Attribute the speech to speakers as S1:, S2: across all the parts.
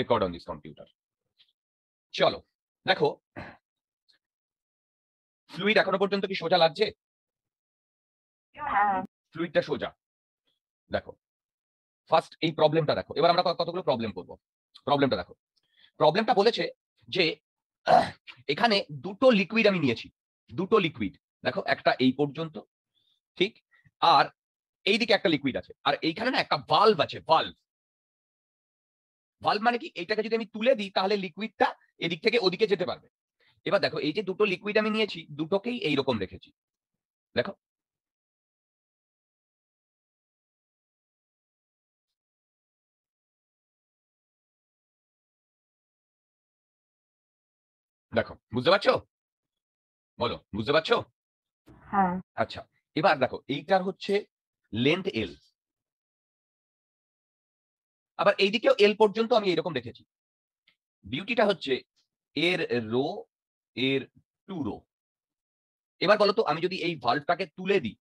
S1: record on this computer. চলো দেখো, fluid এখনো পর্যন্ত কি সোজা লাগছে?
S2: হ্যাঁ,
S1: ফ্লুইডটা সোজা। দেখো ফার্স্ট এই প্রবলেমটা দেখো, এবার আমরা কতগুলো প্রবলেম করব। প্রবলেমটা দেখো, প্রবলেমটা বলেছে যে এখানে দুটো লিকুইড আমি নিয়েছি, দুটো লিকুইড দেখো, একটা এই পর্যন্ত ঠিক, আর এইদিকে একটা লিকুইড আছে, আর এইখানে না একটা ভালভ আছে। ভালভ ভালভ মানে কি, এইটাকে যদি আমি তুলে দিই তাহলে লিকুইডটা এদিক থেকে ওদিকে যেতে পারবে। এবার দেখো এই যে দুটো লিকুইড আমি নিয়েছি, দুটোকেই এইরকম রেখেছি। দেখো দেখো, বুঝতে পারছো? বলো, বুঝতে পারছো?
S2: হ্যাঁ,
S1: আচ্ছা, এবার দেখো এইটার হচ্ছে লেন্থ এল, আবার এইদিকেও এল পর্যন্ত আমি এরকম রেখেছি। বিউটিটা হচ্ছে এর রো, এর 2 রো। এবার বলো তো, আমি যদি এই ভালভটাকে তুলে দিই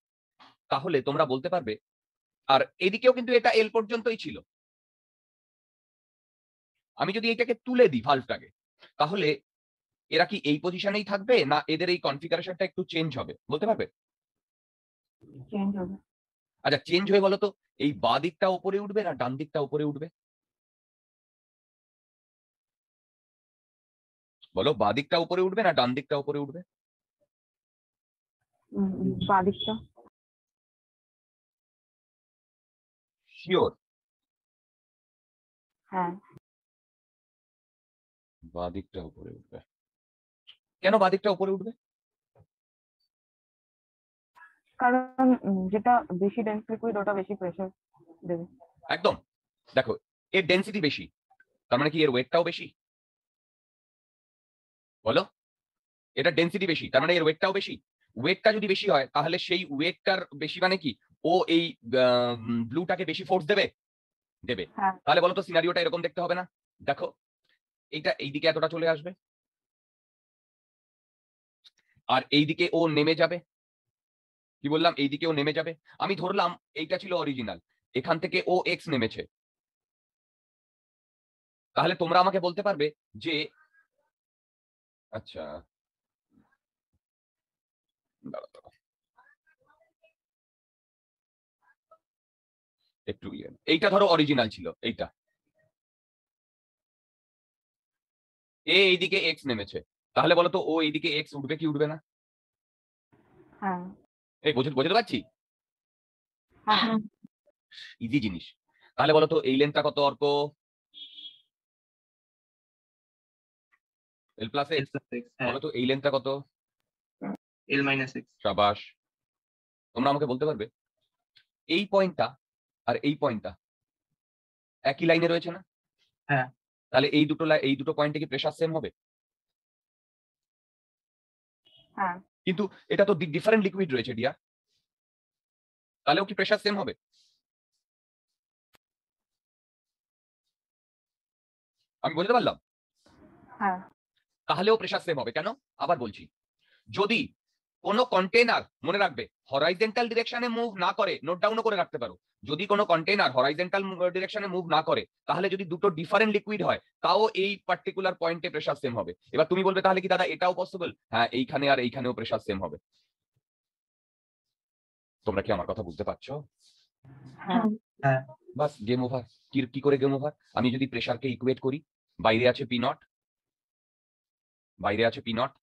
S1: তাহলে তোমরা বলতে পারবে, আর এদিকেও কিন্তু এটা এল পর্যন্তই ছিল, আমি যদি এটাকে তুলে দিই ভালভটাকে, তাহলে এরা কি এই পজিশনেই থাকবে, না এদের এই কনফিগারেশনটা একটু চেঞ্জ হবে? বলতে পারবে?
S2: চেঞ্জ হবে।
S1: আচ্ছা, চেঞ্জ হয়ে বলো তো, এই বাঁ দিকটা উপরে উঠবে না ডান দিকটা উপরে উঠবে? বলো, বাঁ দিকটা উপরে উঠবে না ডান দিকটা উপরে উঠবে?
S2: বাঁ দিকটা।
S1: শিওর?
S2: হ্যাঁ,
S1: বাঁ দিকটা উপরে উঠবে। কেন বাঁ দিকটা উপরে উঠবে?
S2: কারণ যেটা বেশি ডেন্স লিকুইড ওটা বেশি প্রেসার দেবে।
S1: একদম। দেখো এর ডেন্সিটি বেশি, তার মানে কি এর ওয়েটটাও বেশি? বলো, এটা ডেন্সিটি বেশি, তার মানে এর ওয়েটটাও বেশি। ওয়েটটা যদি বেশি হয় তাহলে সেই ওয়েটটার বেশি মানে কি, ও এই ব্লুটাকে বেশি ফোর্স দেবে? দেবে।
S2: হ্যাঁ,
S1: তাহলে বলো তো সিনারিওটা এরকম দেখতে হবে না? দেখো এইটা এইদিকে এতটা চলে আসবে, আর এইদিকে ও নেমে যাবে। কি বললাম? এইদিকে ও নেমে যাবে। আমি ধরলাম এইটা ছিল অরিজিনাল, এখান থেকে ও এক্স নেমেছে। তাহলে তোমরা আমাকে বলতে পারবে যে, আচ্ছা দাঁড়াও, দাঁড়াও, একটু এইটা ধরো অরিজিনাল ছিল, এইটা এইদিকে এক্স নেমেছে, তাহলে বলো তো ও এইদিকে এক্স উঠবে কি উঠবে না?
S2: হ্যাঁ,
S1: এই বোঝাতে পারছি?
S2: হ্যাঁ,
S1: ইজি জিনিস। তাহলে বলো তো এই লেন্থটা কত অর্ক? এল প্লাস এক্স। বলো তো এই লেন্থটা কত?
S3: এল মাইনাস এক্স।
S1: শাবাশ। তোমরা আমাকে বলতে পারবে এই পয়েন্টটা আর এই পয়েন্টটা একই লাইনে রয়েছে না?
S3: হ্যাঁ।
S1: তাহলে এই দুটো পয়েন্টে কি প্রেসার সেম হবে?
S2: হ্যাঁ,
S1: কিন্তু এটা তো ডিফারেন্ট লিকুইড রয়েছে ডিয়ার, তাহলেও কি প্রেসার সেম হবে? আমি বুঝতে পারলাম?
S2: হ্যাঁ,
S1: তাহলেও প্রেসার সেম হবে। কেন? আবার বলছি, যদি কোনো কন্টেনার, মনে রাখবে, হরাইজন্টাল ডিরেকশনে মুভ না করে, নোট ডাউনও করে রাখতে পারো, যদি কোনো কন্টেনার হরাইজন্টাল ডিরেকশনে মুভ না করে, তাহলে যদি দুটো ডিফারেন্ট লিকুইড হয় তাও এই পার্টিকুলার পয়েন্টে প্রেসার সেম হবে। এবার তুমি বলবে তাহলে কি দাদা এটাও পসিবল? হ্যাঁ, এইখানে আর এইখানেও প্রেসার সেম হবে। তোমরা কি আমার কথা বুঝতে পারছো?
S2: হ্যাঁ,
S1: বাস, গেম ওভার। কি করে গেম ওভার? আমি যদি প্রেসারকে ইকুয়েট করি, বাইরে আছে পি নট, বাইরে আছে পি নট,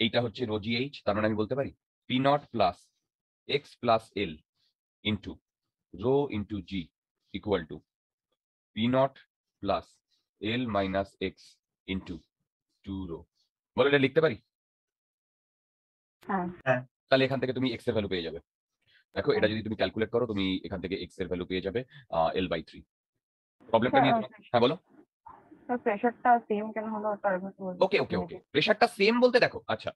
S1: এইটা হচ্ছে রো জি এইচ, তার মানে আমি বলতে পারি P not plus X plus L into rho into G equal to P not plus L minus X into 2 rho. বলো, এটা লিখতে পারি?
S2: হ্যাঁ,
S1: তাহলে এখান থেকে তুমি এক্স এর ভ্যালু পেয়ে যাবে। দেখো এটা যদি তুমি ক্যালকুলেট করো, তুমি এখান থেকে এক্স এর ভ্যালু পেয়ে যাবে L/3। প্রবলেমটা নিয়ে হ্যাঁ বলো।
S2: প্রেসারটা সেম কেন হলো তার একটু বলুন।
S1: ওকে ওকে ওকে, প্রেসারটা সেম বলতে দেখো, আচ্ছা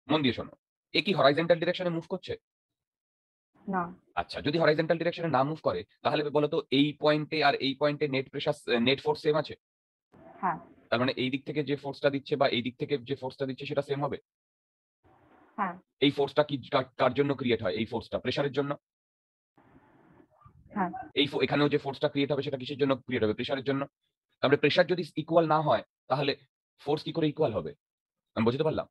S1: মন দিয়ে শোনো, এ কি হরাইজন্টাল ডিরেকশনে মুভ করছে?
S2: না,
S1: আচ্ছা, যদি হরাইজন্টাল ডিরেকশনে না মুভ করে তাহলে বলো তো এই পয়েন্টে আর এই পয়েন্টে net pressure, net force same আছে?
S2: হ্যাঁ,
S1: তার মানে এই দিক থেকে যে ফোর্সটা দিচ্ছে বা এই দিক থেকে যে ফোর্সটা দিচ্ছে সেটা সেম হবে।
S2: হ্যাঁ,
S1: এই ফোর্সটা কি কার জন্য ক্রিয়েট হয়? এই ফোর্সটা প্রেসারের জন্য।
S2: হ্যাঁ,
S1: এই এখানেও যে ফোর্সটা ক্রিয়েট হবে সেটা কিসের জন্য ক্রিয়েট হবে? প্রেসারের জন্য। তারপরে প্রেশার যদি ইকুয়াল না হয় তাহলে ফোর্স কি করে ইকুয়াল হবে? আমি বুঝতে পারলাম।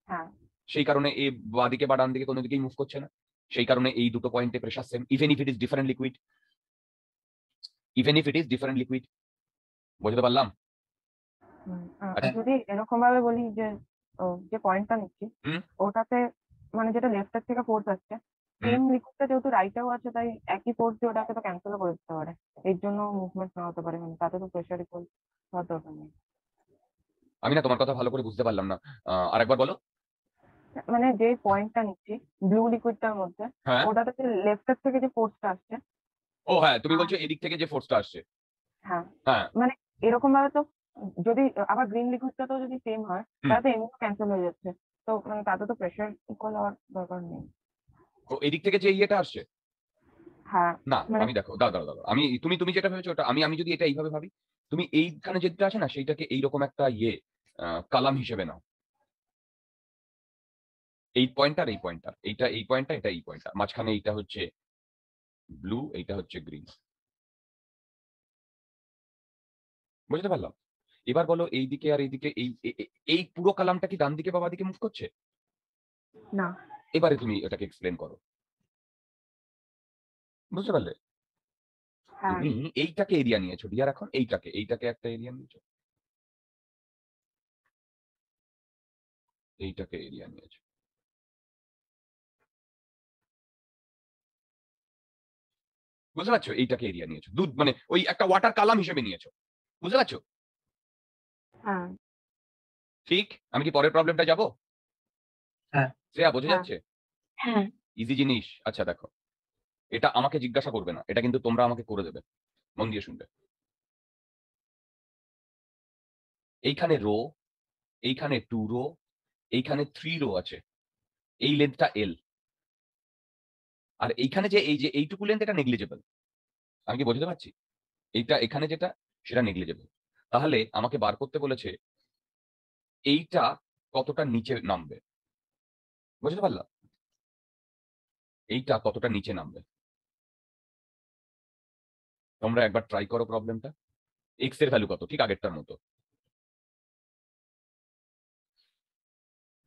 S2: হ্যাঁ
S1: সেই কারণে এ বাঁদিকে বা ডান দিকে কোনো দিকেই মুভ করছে না। সেই কারণে এই দুটো পয়েন্টে pressure same, even if it is different liquid. Even if it is different liquid. বুঝতে পারলাম? আচ্ছা।
S2: যদি এরকম ভাবে বলি যে যে পয়েন্টটা নিচ্ছি
S1: হুম।
S2: ওটাতে মানে যেটা লেফটের থেকে ফোর্স আসছে, সেম লিকুইডটা যেহেতু রাইটেও আছে তাই একই ফোর্স দিয়ে ওটাকে তো ক্যান্সেল করে দিতে পারে, এর জন্য মুভমেন্ট না হতে পারে, মানে তাতে তো প্রেশার ইকুয়াল হওয়ার দরকার নেই।
S1: আমি না তোমার কথা ভালো করে বুঝতে পারলাম না, আরেকবার বলো।
S2: মানে যে পয়েন্টটা নিচ্ছি ব্লু লিকুইডটার মধ্যে,
S1: হ্যাঁ।
S2: ওটাতে লেফটের থেকে যে ফোর্সটা আসছে।
S1: ও হ্যাঁ, তুমি বলছো এদিক থেকে যে ফোর্সটা আসছে।
S2: হ্যাঁ
S1: হ্যাঁ।
S2: মানে এরকম ভাবে তো যদি আবার গ্রিন লিকুইডটা তো যদি সেম হয় তাহলে তো এমনি ক্যান্সেল হয়ে যাচ্ছে, তো মানে তাতে তো প্রেশার ইকুয়াল হওয়ার দরকার নেই।
S1: ও এদিক থেকে যে ইয়েটা আসছে।
S2: হ্যাঁ
S1: না
S2: মানে
S1: আমি দেখো, দাঁড়াও, আমি তুমি যেটা ভেবেছো ওটা, আমি যদি এটা এইভাবে ভাবি, তুমি এইখানে যেটা আছে না সেইটাকে এইরকম একটা কালাম হিসেবে নাও। এই পয়েন্টার এই পয়েন্টার, এইটা এই পয়েন্টটা, এটা এই পয়েন্টটা, মাঝখানে এইটা হচ্ছে ব্লু, এইটা হচ্ছে গ্রিন। বুঝতে পারলাম? এবার বলো এইদিকে আর এইদিকে এই পুরো কালামটা কি ডান দিকে বা বাঁ দিকে মুভ করছে?
S2: না।
S1: এবারে তুমি এটাকে এক্সপ্লেন করো। বুঝতে পারলে?
S2: হ্যাঁ
S1: তুমি এইটাকে এরিয়া নিয়েছো ডিয়ার, এখন এইটাকে একটা এরিয়া নিয়েছো, এইটাকে এরিয়া নিয়েছো। বুঝতে পারছো? এইটাকে এরিয়া নিয়েছো, দুধ মানে ওই একটা ওয়াটার কালাম হিসেবে নিয়েছো। বুঝতে পারছো?
S2: হ্যাঁ
S1: ঠিক? আমি কি পরের প্রবলেমটা যাবো?
S3: হ্যাঁ
S1: শ্রেয়া বোঝা
S2: হ্যাঁ
S1: যাচ্ছে?
S2: হ্যাঁ
S1: ইজি জিনিস। আচ্ছা দেখো, এটা আমাকে জিজ্ঞাসা করবে না, এটা কিন্তু তোমরা আমাকে করে দেবে। মন দিয়ে শুনবে। এইখানে রো, এইখানে 2 রো, এইখানে 3 রো আছে। এই লেন্থটা এল। আর এইখানে যে এইটুকু লেন্থ, এটা নেগলিজেবল। আমি কি বোঝাতে পারছি? এইটা এখানে যেটা, সেটা নেগলিজেবল। তাহলে আমাকে বার করতে বলেছে এইটা কতটা নিচে নামবে। বুঝতে পারলাম? এইটা কতটা নিচে নামবে। তোমরা একবার ট্রাই করো প্রবলেমটা। এক্স এর ভ্যালু কত, ঠিক আগেরটার মতো।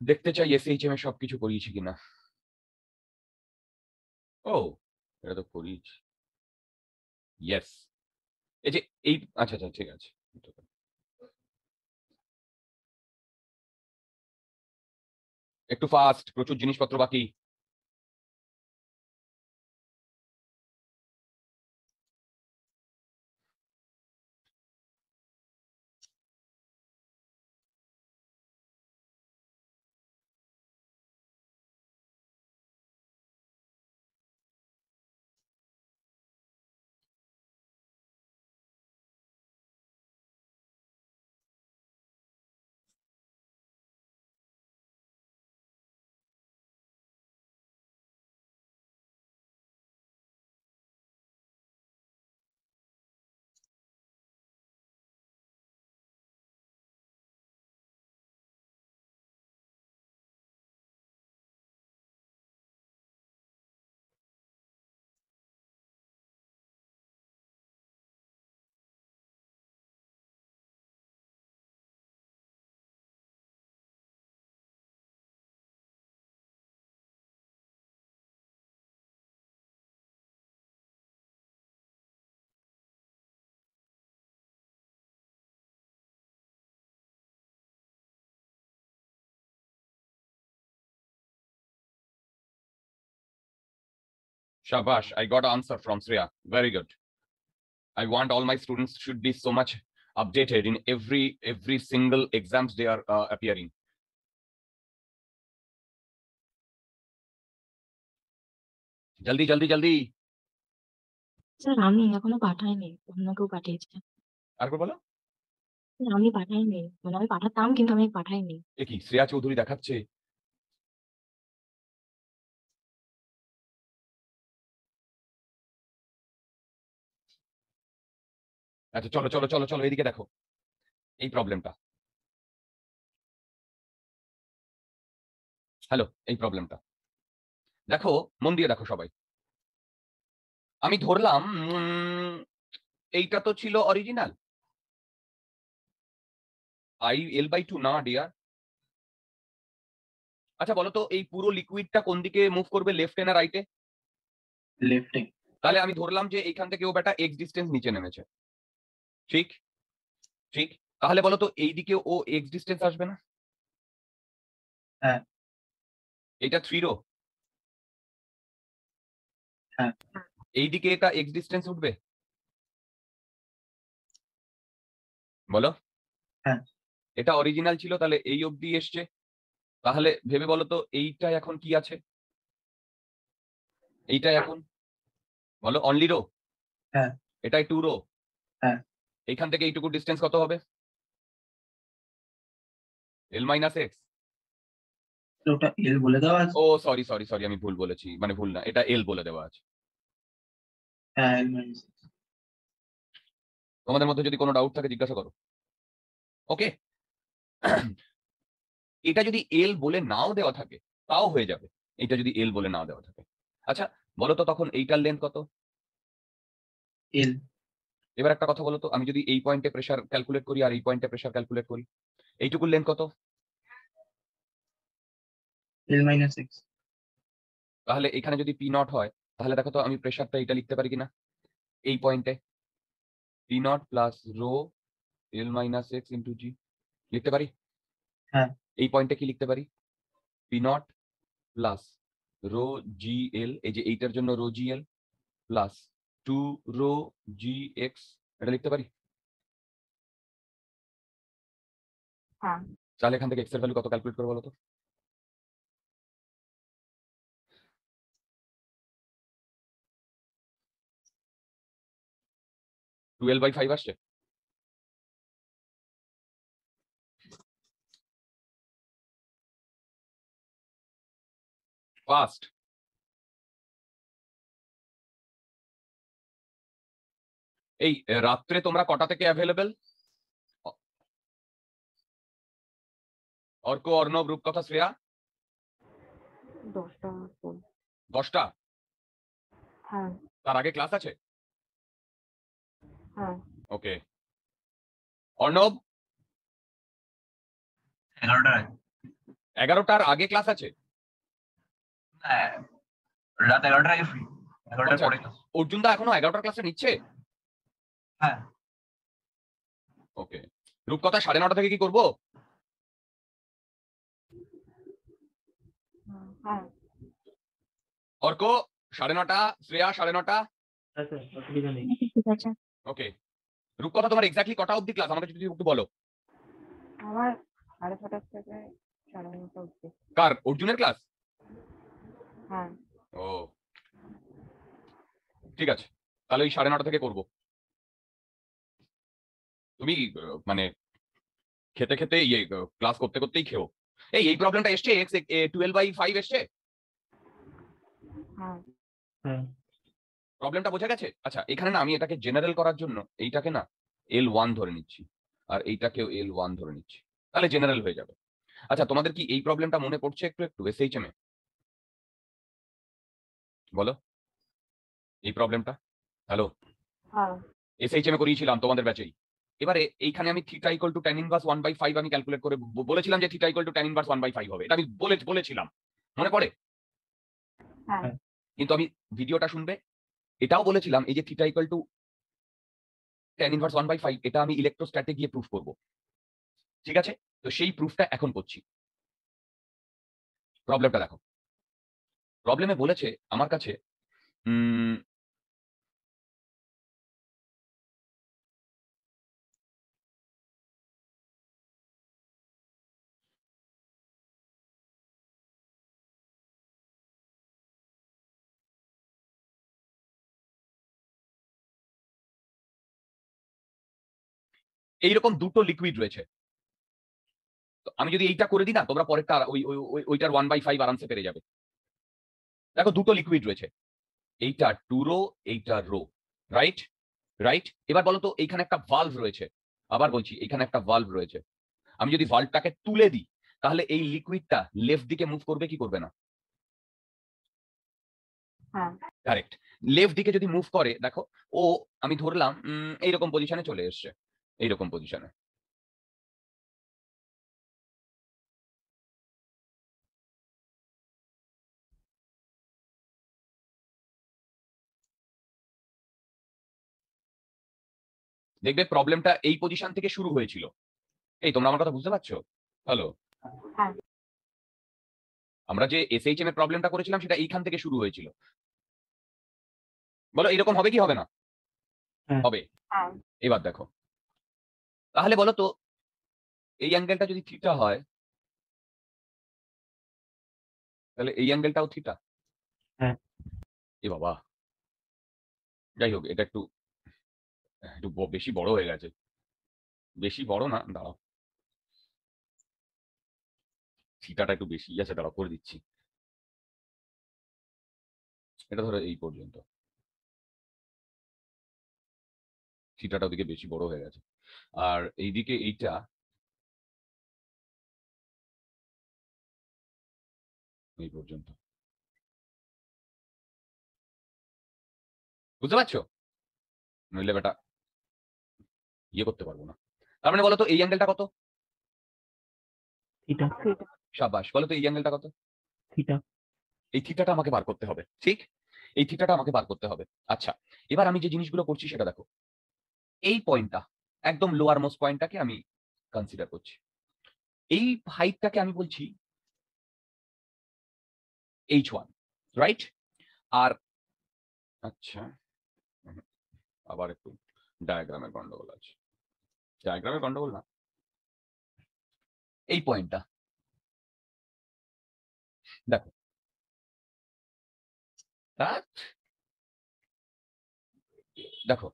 S1: দেখতে চাই এসএইচএম এ সবকিছু করিয়েছি কিনা। ও এটা তো করিয়েছি। ইয়েস। এই যে এই, আচ্ছা আচ্ছা ঠিক আছে। একটু ফাস্ট, প্রচুর জিনিসপত্র বাকি। Shabash, I got an answer from Shreya. Very good. I want all my students should be so much updated in every single exams they are appearing. জলদি জলদি জলদি।
S4: স্যার আমি এখনো পাঠাইনি, অন্য কেউ পাঠিয়েছে।
S1: আরেকবার বলো।
S4: স্যার আমি পাঠাইনি, মানে আমি পাঠাতাম কিন্তু আমি পাঠাইনি।
S1: এ কি শ্রেয়া চৌধুরী দেখাচ্ছে? আচ্ছা চলো চলো চলো চলো, এদিকে দেখো এই প্রবলেমটা। হ্যালো, এই প্রবলেমটা দেখো, মন দিয়ে দেখো সবাই। আমি ধরলাম এইটা তো ছিল অরিজিনাল, L/2 না ডিয়ার। আচ্ছা বলো তো এই পুরো লিকুইডটা কোন দিকে মুভ করবে, লেফটে না রাইটে?
S3: লেফটে।
S1: তাহলে আমি ধরলাম যে এইখান থেকে ও বেটা এক্স ডিস্টেন্স নিচে নেমেছে, ঠিক ঠিক। তাহলে বলো তো এই দিকে ও এক্স ডিস্টেন্স আসবে না?
S3: হ্যাঁ।
S1: এটা 3 রো,
S3: হ্যাঁ।
S1: এইদিকে এটা এক্স ডিস্টেন্স উঠবে, বলো।
S3: হ্যাঁ।
S1: এটা অরিজিনাল ছিল, তাহলে এই অবধি এসছে। তাহলে ভেবে বলো তো এইটা এখন কি আছে, এইটা এখন বলো অনলি রো।
S3: হ্যাঁ।
S1: এটাই 2 রো।
S3: হ্যাঁ।
S1: এইখান থেকে এইটুকু ডিস্টেন্স কত হবে? L-x।
S3: ওটা এল বলে দেওয়া আছে।
S1: ও সরি সরি সরি, আমি ভুল বলেছি, মানে ভুল না, এটা এল বলে দেওয়া আছে।
S3: হ্যাঁ, এল মাইনাস সিক্স।
S1: তোমাদের মধ্যে যদি কোনো ডাউট থাকে জিজ্ঞাসা করো। ওকে, এটা যদি এল বলে নাও দেওয়া থাকে তাও হয়ে যাবে, এটা যদি এল বলে নাও দেওয়া থাকে। আচ্ছা বলো তো তখন এইটার লেন্থ কত?
S3: এল।
S1: এবার একটা কথা বলো তো, আমি যদি এই পয়েন্টে প্রেসার ক্যালকুলেট করি আর এই পয়েন্টে প্রেসার ক্যালকুলেট করি, এইটুকুর লেন্থ কত?
S3: L minus six.
S1: তাহলে এখানে যদি পি নট হয়, তাহলে দেখো তো আমি প্রেসারটা এটা লিখতে পারি কিনা, এই পয়েন্টে P not plus rho L-x into G লিখতে পারি?
S3: হ্যাঁ।
S1: এই পয়েন্টে কি লিখতে পারি? P not plus rho G L, এই যে এইটার জন্য rho G L plus 2 rho G X, এটা লিখতে পারি?
S2: হ্যাঁ।
S1: তাহলে এখান থেকে এক্স এর ভ্যালু কত ক্যালকুলেট করবো বলো তো? L/5 আসছে। ফাস্ট। এই রাত্রে তোমরা কটা থেকে অ্যাভেলেবেল? অর্ক, অর্ণব, রূপকথা, শ্রেয়া?
S2: 10টা
S1: 10টা?
S2: হ্যাঁ।
S1: তার আগে ক্লাস আছে?
S2: হ্যাঁ।
S1: ওকে। অর্ণব?
S3: 11টায়।
S1: 11টার আগে ক্লাস আছে?
S3: হ্যাঁ, রাত 11টার আগে ফ্রি, 11টার
S1: আচ্ছা,
S3: পরে ক্লাস।
S1: অর্জুন দা এখনো 11টার ক্লাসে নিচ্ছে?
S3: হ্যাঁ।
S1: ওকে। রূপকথা 9:30 থেকে কি করবো?
S2: হ্যাঁ।
S1: অর্ক 9:30, শ্রেয়া 9:30।
S3: আচ্ছা, অসুবিধা নেই।
S4: ঠিক আছে।
S1: ওকে। রূপকথা তোমার এক্স্যাক্টলি কটা অবধি ক্লাস, আমাকে যদি একটু বলো।
S2: আমার 6:30 থেকে 9:30 অবধি।
S1: কার, অর্জুনের ক্লাস?
S2: হ্যাঁ।
S1: ও ঠিক আছে, তাহলে ওই 9:30 থেকে করবো। তুমি মানে খেতে খেতে ইয়ে ক্লাস করতে করতেই খেও। এই প্রবলেমটা এসছে, এক্স 12/5 এসছে?
S2: হ্যাঁ।
S3: হ্যাঁ।
S1: প্রবলেমটা বোঝা গেছে? আচ্ছা এখানে না আমি এটাকে জেনারেল করার জন্য এইটাকে না L1 ধরে নিচ্ছি আর এইটাকেও L1 ধরে নিচ্ছি, তাহলে জেনারেল হয়ে যাবে। আচ্ছা তোমাদের কি এই প্রবলেমটা মনে পড়ছে একটু একটু SHM এ? বলো এই প্রবলেমটা। হ্যালো,
S2: হ্যাঁ।
S1: SHM এ করিয়েছিলাম তোমাদের ব্যাচেই। এবারে এইখানে আমি theta equal to tan inverse 1/5 আমি ক্যালকুলেট করে বলেছিলাম যে theta equal to tan inverse 1/5 হবে, এটা আমি বলেছিলাম, মনে পড়ে?
S2: হ্যাঁ।
S1: কিন্তু আমি ভিডিওটা শুনবে, এটাও বলেছিলাম এই যে theta equal to tan inverse 1/5 এটা আমি ইলেকট্রোস্ট্যাটে গিয়ে প্রুফ করব, ঠিক আছে? তো সেই প্রুফটা এখন করছি। প্রবলেমটা দেখো, প্রবলেমে বলেছে আমার কাছে এইরকম দুটো লিকুইড রয়েছে। তো আমি যদি এইটা করে দিই না, তোমরা পরেরটা ওইটার 1/5 আরামসে পেরে যাবে। দেখো দুটো লিকুইড রয়েছে, এইটা 2 রো, এইটা রো, রাইট রাইট। এবার বলো তো এইখানে একটা ভালভ রয়েছে, আবার বলছি এইখানে একটা ভালভ রয়েছে। আমি যদি ভালভটাকে তুলে দিই তাহলে এই লিকুইডটা লেফট দিকে মুভ করবে কি করবে না?
S2: হ্যাঁ।
S1: কারেক্ট। লেফট দিকে যদি মুভ করে দেখো, ও আমি ধরলাম এইরকম পজিশনে চলে এসছে, এইরকম পজিশনে। দেখবে প্রবলেমটা এই পজিশন থেকে শুরু হয়েছিল। এই তোমরা আমার কথা বুঝতে পারছো? হ্যালো,
S2: হ্যাঁ
S1: আমরা যে এসএইচএম এর প্রবলেমটা করেছিলাম সেটা এইখান থেকে শুরু হয়েছিল। বলো এরকম হবে কি হবে না?
S3: হ্যাঁ।
S1: হবে।
S2: হ্যাঁ
S1: এবার দেখো, তাহলে বলো তো এই অ্যাঙ্গেলটা যদি থিটা হয়, তাহলে এই অ্যাঙ্গেলটাও থিটা।
S3: হ্যাঁ।
S1: এ বাবা, যাই হোক, এটা একটু একটু বেশি বড় হয়ে গেছে। বেশি বড় না, দাঁড়াও, থিটাটা একটু বেশি আছে, দাঁড়াও করে দিচ্ছি। এটা ধরো এই পর্যন্ত, থিটাটা ওদিকে বেশি বড় হয়ে গেছে, আর এইদিকে এইটা এই পর্যন্ত। বুঝতে পারছো? নইলে বেটা ইয়ে করতে পারবো না। তার মানে বলো তো এই অ্যাঙ্গেলটা কত?
S3: থিটা।
S2: থিটা।
S1: সাবাস, বলো তো এই অ্যাঙ্গেলটা কত?
S3: থিটা।
S1: এই থিটাটা আমাকে বার করতে হবে, ঠিক? এই থিটাটা আমাকে বার করতে হবে। আচ্ছা, এবার আমি যে জিনিসগুলো করছি সেটা দেখো। এই পয়েন্টটা, একদম লোয়ার মোস্ট পয়েন্টটাকে আমি কনসিডার করছি। এই হাইটটাকে আমি বলছি H1, রাইট? আর আচ্ছা, আবার একটু ডায়াগ্রামের গন্ডগোল আছে। ডায়াগ্রামের গন্ডগোল না, এই পয়েন্টটা দেখো, দেখো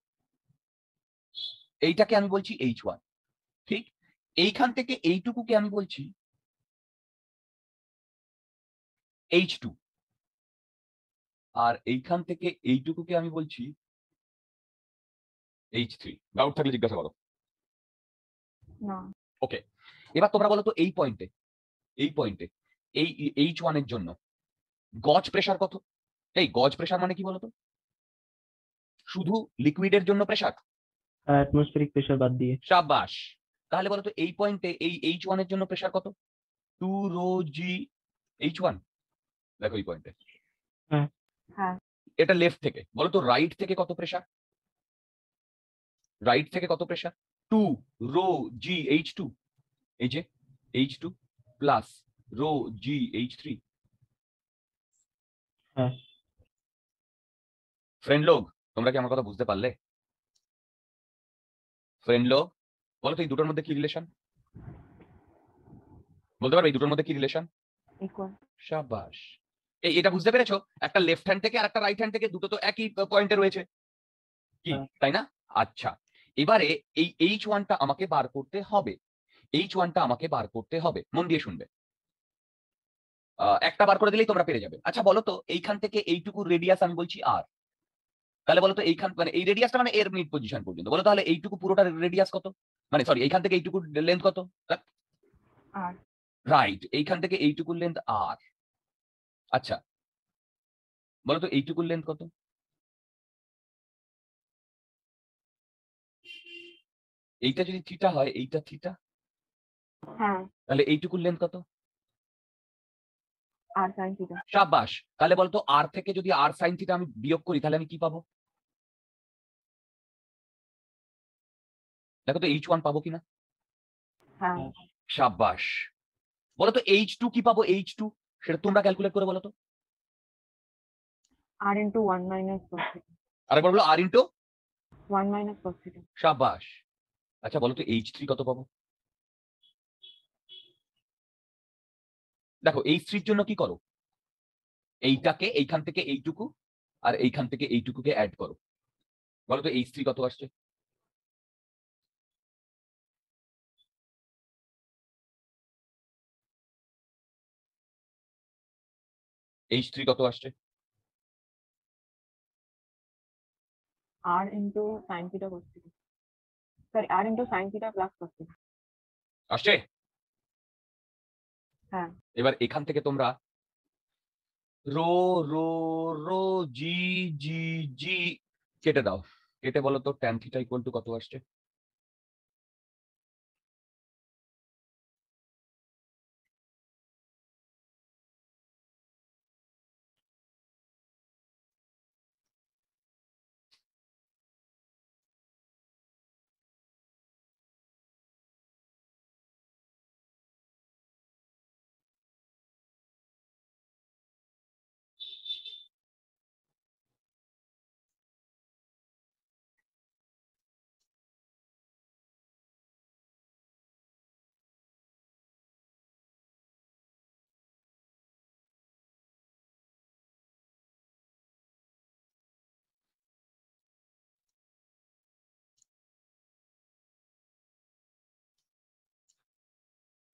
S1: এইটাকে আমি বলছি H1, ঠিক? এইখান থেকে এইটুকুকে আমি বলছি H2, আর এইখান থেকে এইটুকুকে আমি বলছি H3। ডাউট থাকলে জিজ্ঞাসা করো।
S2: না
S1: ওকে, এবার তোমরা বলো তো এই পয়েন্টে, এই পয়েন্টে এই H1 এর জন্য গজ প্রেসার কত? এই গজ প্রেসার মানে কি বলতো? শুধু লিকুইডের জন্য প্রেসার?
S3: অ্যাটমসফেরিক প্রেসার বাদ দিয়ে।
S1: সাবাস। তাহলে বলো তো এই পয়েন্টে এই H1 এর জন্য প্রেসার কত? 2 রো জি H1। দেখো এই পয়েন্টে,
S3: হ্যাঁ।
S2: হ্যাঁ
S1: এটা লেফট থেকে, বলো তো রাইট থেকে কত প্রেসার? রাইট থেকে কত প্রেসার? 2 রো জি H2, এই যে H2 প্লাস রো জি H3।
S3: হ্যাঁ।
S1: ফ্রেন্ড লোক, তোমরা কি আমার কথা বুঝতে পারলে? ফ্রেন্ড লোক, বলো তো এই দুটোর মধ্যে কি রিলেশন? বলতে পারবে এই দুটোর মধ্যে কি রিলেশন?
S2: ইকুয়াল।
S1: সাবাস। এটা বুঝতে পেরেছো? একটা লেফট হ্যান্ড থেকে আর একটা রাইট হ্যান্ড থেকে, দুটো তো একই পয়েন্টে রয়েছে, কি
S3: হ্যাঁ।
S1: তাই না? আচ্ছা, এবারে এই H1টা আমাকে বার করতে হবে। H1টা আমাকে বার করতে হবে, মন দিয়ে শুনবে। একটা বার করে দিলেই তোমরা পেরে যাবে। আচ্ছা বলো তো এইখান থেকে এইটুকু রেডিয়াস আমি বলছি আর, তাহলে বলো তো এইখান মানে এই রেডিয়াসটা মানে এর মিড পজিশন পর্যন্ত, বলো তাহলে এইটুকু পুরোটা রেডিয়াস কত? মানে সরি, এইখান থেকে এইটুকু লেন্থ কত?
S2: আর
S1: রাইট, এইখান থেকে এইটুকু লেন্থ আর। আচ্ছা বলো তো এইটুকু লেন্থ কত? এইটা যদি থিটা হয়, এইটা থিটা,
S2: হ্যাঁ
S1: তাহলে এইটুকুর লেন্থ কত?
S2: আর সাইন থিটা।
S1: সাবাস। তাহলে বলতো আর থেকে যদি আর সাইন থিটা আমি বিয়োগ করি তাহলে আমি কি পাবো? দেখো তো H1 পাবো কিনা।
S2: হ্যাঁ
S1: সাবাস। বলতো H2 কি পাবো? H2 সেটা তোমরা ক্যালকুলেট করে বলো তো।
S2: আর ইন্টু 1 মাইনাস cos থিটা।
S1: আরেকবার বলো, আর ইন্টু
S2: 1 মাইনাস cos থিটা।
S1: সাবাস। আচ্ছা বলো তো H3 কত পাবো? দেখো H3 এর জন্য কি করো, এইটাকে এইখান থেকে এইটুকু আর এইখান থেকে এইটুকুকে অ্যাড করো, বলো তো H3 কত আসছে? H3 কত আসছে?
S2: আর into sine theta cos theta. Sorry, আর into sine theta plus cos theta.
S1: আসছে?
S2: হ্যাঁ
S1: এবার এখান থেকে তোমরা rho rho rho G G G কেটে দাও, কেটে বলো তো ট্যান থিটা ইকুয়াল টু কত আসছে?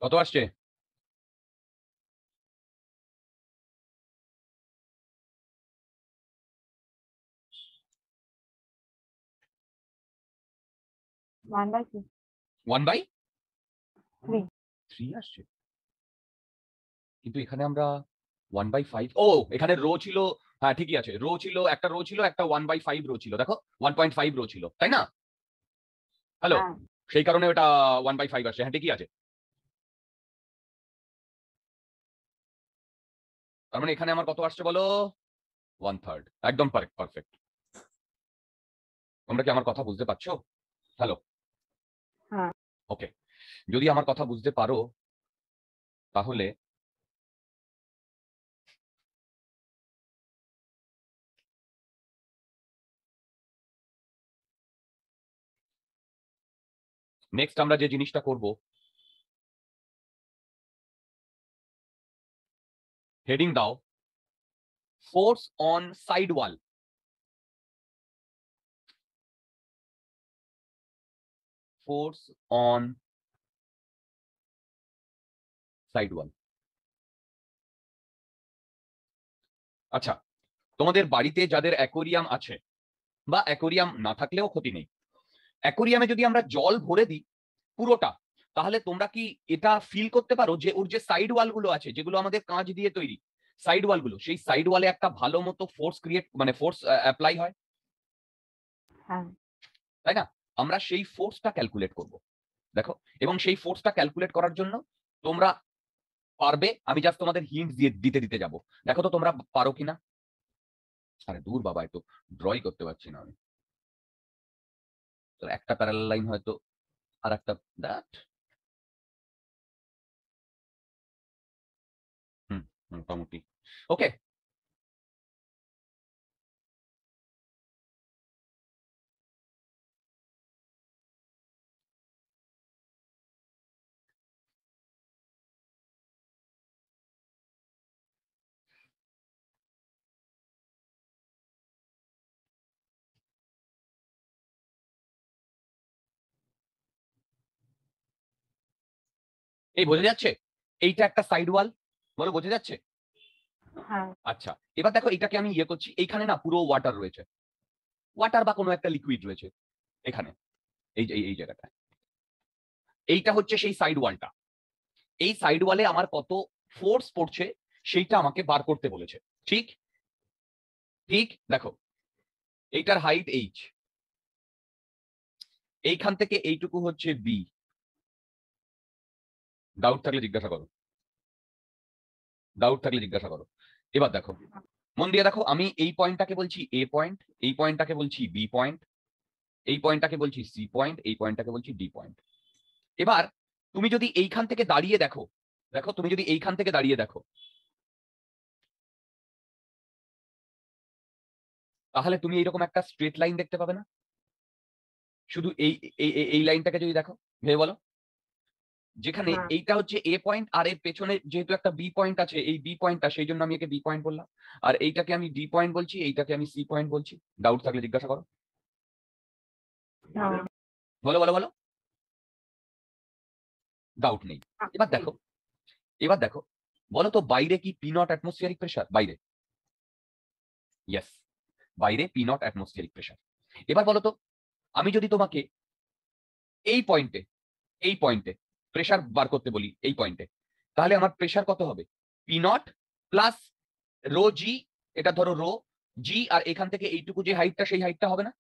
S1: কত আসছে?
S2: One by
S1: 1/3
S2: 3।
S1: আসছে, কিন্তু এখানে আমরা 1/5, ও এখানে রো ছিল, হ্যাঁ ঠিকই আছে, রো ছিল, একটা রো ছিল, একটা 1/5 রো ছিল, দেখো 1.5 রো ছিল, তাই না? হ্যালো,
S2: হ্যাঁ
S1: সেই কারণে ওটা 1/5 আসছে, হ্যাঁ ঠিকই আছে। তার মানে এখানে আমার কত আসছে বলো? 1/3, একদম পারফেক্ট। তোমরা কি আমার কথা বুঝতে পারছো? হ্যালো,
S2: হ্যাঁ
S1: ওকে, যদি আমার কথা বুঝতে পারো তাহলে নেক্সট আমরা যে জিনিসটা করব, হেডিং দাও force on side wall. Force on side ওয়াল। আচ্ছা, তোমাদের বাড়িতে যাদের অ্যাকোরিয়াম আছে, বা অ্যাকোরিয়াম না থাকলেও ক্ষতি নেই, অ্যাকোরিয়ামে যদি আমরা জল ভরে দিই পুরোটা, তাহলে তোমরা কি এটা ফিল করতে পারো যে ওর যে সাইড ওয়াল গুলো আছে, যেগুলো আমাদের কাঁচ দিয়ে তৈরি সাইড ওয়াল গুলো, সেই সাইড ওয়ালে একটা ভালো মতো ফোর্স ক্রিয়েট, মানে ফোর্স অ্যাপ্লাই হয়,
S2: হ্যাঁ
S1: তাই না? আমরা সেই ফোর্সটা ক্যালকুলেট করব, দেখো, এবং সেই ফোর্সটা ক্যালকুলেট করার জন্য তোমরা পারবে, আমি জাস্ট তোমাদের হিন্ট দিয়ে দিতে যাব, দেখো তো তোমরা পারো কিনা। আরে দূর বাবা, একটু ড্রই করতে পারছি না আমি, তো একটা প্যারালাল লাইন হয়তো, আর একটা দ্যাট, হুম, মোটামুটি ওকে। এই বোঝা যাচ্ছে, এইটা একটা সাইড ওয়াল, বলো বোঝা যাচ্ছে?
S2: হ্যাঁ
S1: আচ্ছা, এবার দেখো এটাকে আমি ইয়ে করছি, এইখানে না পুরো ওয়াটার রয়েছে, ওয়াটার বা কোনো একটা লিকুইড রয়েছে এখানে, এই যে এই জায়গাটা, এইটা হচ্ছে সেই সাইড ওয়ালটা। এই সাইড ওয়ালে আমার কত ফোর্স পড়ছে সেইটা আমাকে বার করতে বলেছে, ঠিক? ঠিক, দেখো এইটার হাইট এইচ, এইখান থেকে এইটুকু হচ্ছে বি। ডাউট থাকলে জিজ্ঞাসা করো, ডাউট থাকলে জিজ্ঞাসা করো। এবার দেখো, মন দিয়ে দেখো, আমি এই পয়েন্টটাকে বলছি এ পয়েন্ট, এই পয়েন্টটাকে বলছি বি পয়েন্ট, এই পয়েন্টটাকে বলছি সি পয়েন্ট, এই পয়েন্টটাকে বলছি ডি পয়েন্ট। এবার তুমি যদি এইখান থেকে দাঁড়িয়ে দেখো, দেখো তুমি যদি এইখান থেকে দাঁড়িয়ে দেখো, তাহলে তুমি এইরকম একটা স্ট্রেট লাইন দেখতে পাবে না? শুধু এই এই লাইনটাকে যদি দেখো, ভেবে বলো, যেখানে
S2: হ্যাঁ
S1: এইটা হচ্ছে এ পয়েন্ট, আর এর পেছনে যেহেতু একটা বি পয়েন্ট আছে, এই বি পয়েন্টটা, সেই জন্য আমি একে বি পয়েন্ট বললাম, আর এইটাকে আমি ডি পয়েন্ট বলছি, এইটাকে আমি সি পয়েন্ট বলছি। ডাউট থাকলে জিজ্ঞাসা করো,
S2: হ্যাঁ
S1: বলো বলো বলো। ডাউট নেই। এবার দেখো, এবার দেখো, বলো তো বাইরে কি পি নট অ্যাটমসফিয়ারিক প্রেশার? বাইরে, ইয়েস, বাইরে পি নট অ্যাটমসফিয়ারিক প্রেশার। এবার বলো তো, আমি যদি তোমাকে এই পয়েন্টে, এই পয়েন্টে প্রেশার বার করতে বলি, এই পয়েন্টে, তাহলে আমার প্রেশার কত হবে? পি নট প্লাস রো জি, এটা ধরো রো জি, আর এখান থেকে এইটুকু যে হাইটটা সেই হাইটটা হবে না?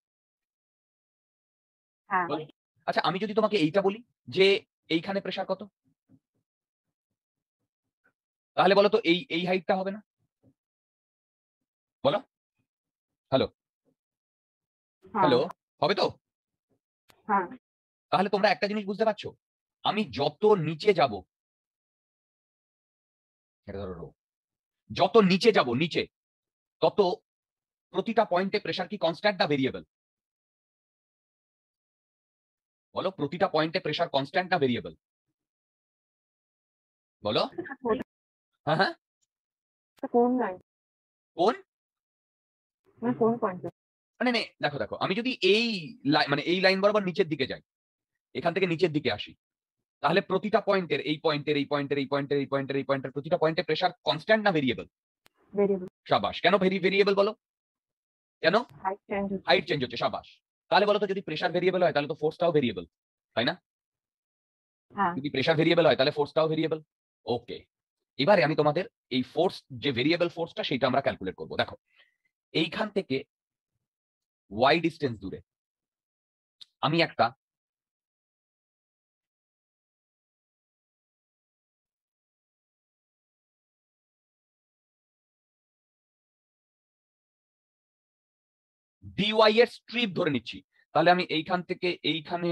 S2: হ্যাঁ
S1: বলো। আচ্ছা আমি যদি তোমাকে এইটা বলি যে এইখানে প্রেসার কত, তাহলে বলো তো এই এই হাইটটা হবে না? বলো। হ্যালো
S2: হ্যাঁ
S1: হ্যালো, হবে তো?
S2: হ্যাঁ
S1: তাহলে তোমরা একটা জিনিস বুঝতে পারছো, আমি যত নিচে যাব, এটা ধরো রো, যত নিচে যাব নিচে, তত প্রতিটা পয়েন্টে প্রেসার কি কনস্ট্যান্ট না ভেরিয়েবল? বলো, প্রতিটা পয়েন্টে প্রেসার কনস্ট্যান্ট না ভেরিয়েবল? বলো। হ্যাঁ হ্যাঁ।
S2: কোন লাইন,
S1: কোন?
S2: মানে কোন পয়েন্ট?
S1: মানে দেখো দেখো, আমি যদি এই মানে এই লাইন বরাবর নিচের দিকে যাই, এখান থেকে নিচের দিকে আসি, তাহলে প্রতিটা পয়েন্টের এই পয়েন্টের এই পয়েন্টের এই পয়েন্টের এই পয়েন্টের এই পয়েন্টের প্রতিটা পয়েন্টে প্রেসার কনস্ট্যান্ট না ভেরিয়েবল?
S2: ভেরিয়েবল।
S1: সাবাস। কেন ভেরিয়েবল বলো? কেন?
S2: হাইট চেঞ্জ হচ্ছে।
S1: হাইট চেঞ্জ হচ্ছে, সাবাস। তাহলে বলো তো, যদি প্রেসার ভেরিয়েবল হয় তাহলে তো ফোর্সটাও ভেরিয়েবল, তাই না?
S2: হ্যাঁ
S1: যদি প্রেসার ভেরিয়েবল হয় তাহলে ফোর্সটাও ভেরিয়েবল। ওকে, এবারে আমি তোমাদের এই ফোর্স, যে ভেরিয়েবল ফোর্সটা, সেটা আমরা ক্যালকুলেট করব। দেখো, এইখান থেকে ওয়াই ডিস্টেন্স দূরে আমি একটা ডিওয়াই এর স্ট্রিপ ধরে নিচ্ছি। তাহলে আমি এইখান থেকে এইখানে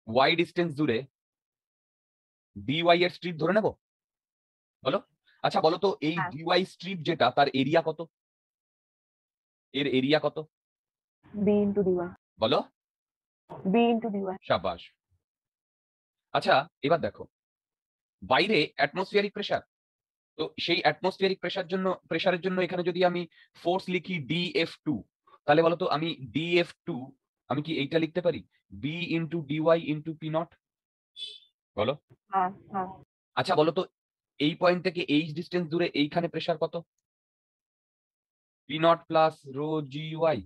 S1: ওয়াই ডিস্টেন্স দূরে ডিওয়াই এর স্ট্রিপ ধরে নেব। বলো। আচ্ছা বলো তো, এই
S2: হ্যাঁ
S1: ডিওয়াই স্ট্রিপ যেটা, তার এরিয়া কত? এর এরিয়া কত?
S2: B into DY.
S1: বলো।
S2: B into DY.
S1: সাবাস। আচ্ছা এবার দেখো, বাইরে অ্যাটমসফিয়ারিক প্রেসার, তো সেই অ্যাটমসফিয়ারিক প্রেসারের জন্য এখানে যদি আমি ফোর্স লিখি dF2, তাহলে বলো তো আমি dF2, আমি কি এইটা লিখতে পারি B into D Y into P naught? বলো।
S2: হ্যাঁ হ্যাঁ
S1: আচ্ছা বলো তো, এই পয়েন্ট থেকে এইচ ডিস্টেন্স দূরে এইখানে প্রেসার কত? P not plus rho G Y.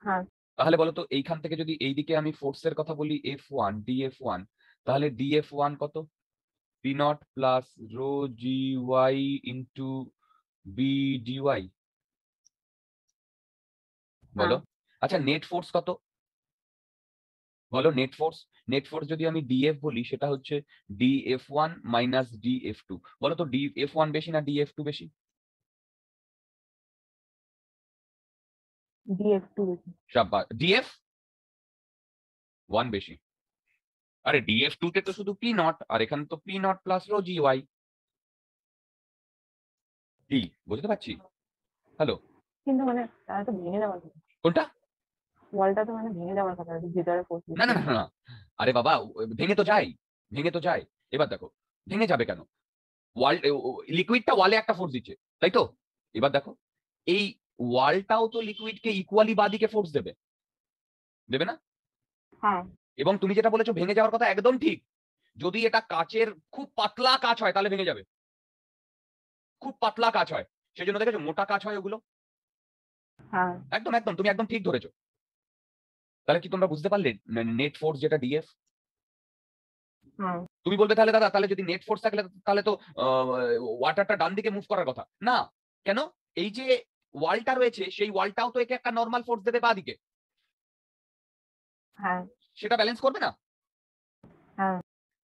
S2: হ্যাঁ
S1: তাহলে বলো তো, এইখান থেকে যদি এইদিকে আমি ফোর্সের কথা বলি F1 dF1, তাহলে dF1 কত? P not plus rho G Y into B D Y. বলো।
S2: হ্যাঁ
S1: আচ্ছা নেট ফোর্স কত? বলো নেট ফোর্স। নেট ফোর্স যদি আমি ডিএফ বলি, সেটা হচ্ছে ডিএফ1 মাইনাস ডিএফ2। বলো তো ডিএফ1 বেশি না ডিএফ2 বেশি?
S2: ডিএফ টু বেশি।
S1: সাব্বাস, ডিএফ1 বেশি। আরে ডিএফ2 তে তো শুধু পি নট, আর এখানে তো P not plus rho G Y. কি বুঝতে পারছি? হ্যালো।
S2: কিন্তু মানে তারা তো ভেঙে যাওয়ার কথা,
S1: কোনটা?
S2: ওয়ালটা তো মানে ভেঙে যাওয়ার কথা, ভিতরে ফোর্স
S1: না না
S2: দিচ্ছে।
S1: না না না। আরে বাবা, ভেঙে তো যায়, ভেঙে তো যায়। এবার দেখো, ভেঙে যাবে কেন? ওয়াল, লিকুইডটা ওয়ালে একটা ফোর্স দিচ্ছে, তাই তো? এবার দেখো, এই ওয়ালটাও তো লিকুইডকে ইকুয়ালি বাদিকে ফোর্স দেবে, দেবে না?
S2: হ্যাঁ
S1: এবং তুমি যেটা বলেছো ভেঙে যাওয়ার কথা, একদম ঠিক। যদি এটা কাচের খুব পাতলা কাচ হয় তাহলে ভেঙে যাবে, খুব পাতলা কাচ হয়। সেই জন্য দেখেছো মোটা কাচ হয় ওগুলো।
S2: হ্যাঁ
S1: একদম একদম, তুমি একদম ঠিক ধরেছো। তাহলে কি তোমরা বুঝতে পারলে নেট ফোর্স যেটা ডিএফ?
S2: হ্যাঁ
S1: তুমি বলবে তাহলে দাদা, তাহলে যদি নেট ফোর্স থাকলে তাহলে তো ওয়াটারটা ডান দিকে মুভ করার কথা না। কেন? এই যে ওয়ালটা রয়েছে, সেই ওয়ালটাও তো একে একটা নর্মাল ফোর্স দেবে বাঁ দিকে,
S2: হ্যাঁ
S1: সেটা ব্যালেন্স করবে না?
S2: হ্যাঁ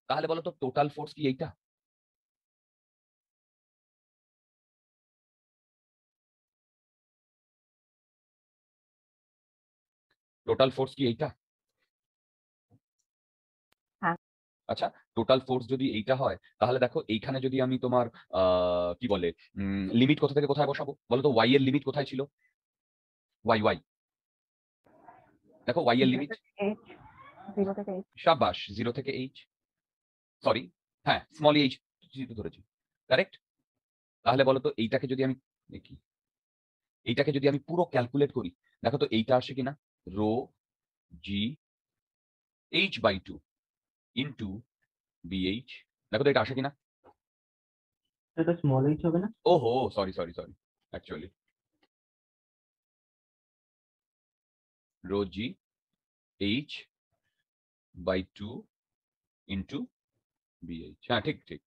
S1: তাহলে বলো তো, টোটাল ফোর্স কি এইটা? টোটাল ফোর্স কি এইটা?
S2: হ্যাঁ
S1: আচ্ছা, টোটাল ফোর্স যদি এইটা হয়, তাহলে দেখো এইখানে যদি আমি তোমার কি বলে, লিমিট কোথা থেকে কোথায় বসাবো বলো তো? ওয়াই এর লিমিট কোথায় ছিল? ওয়াই ওয়াই, দেখো ওয়াই এর লিমিট।
S2: এইচ, 0 থেকে এইচ।
S1: সাবাস, 0 থেকে এইচ, সরি, হ্যাঁ স্মল এইচ ধরেছি, কারেক্ট। তাহলে বলো তো, এইটাকে যদি আমি দেখি, এইটাকে যদি আমি পুরো ক্যালকুলেট করি, দেখো তো এইটা আসে কিনা, rho G H by 2 into B H. দেখো তো এটা আসে কিনা।
S3: এটা স্মল এইচ হবে না?
S1: ওহো, sorry sorry sorry, actually rho G H by 2 into B H, হ্যাঁ ঠিক ঠিক।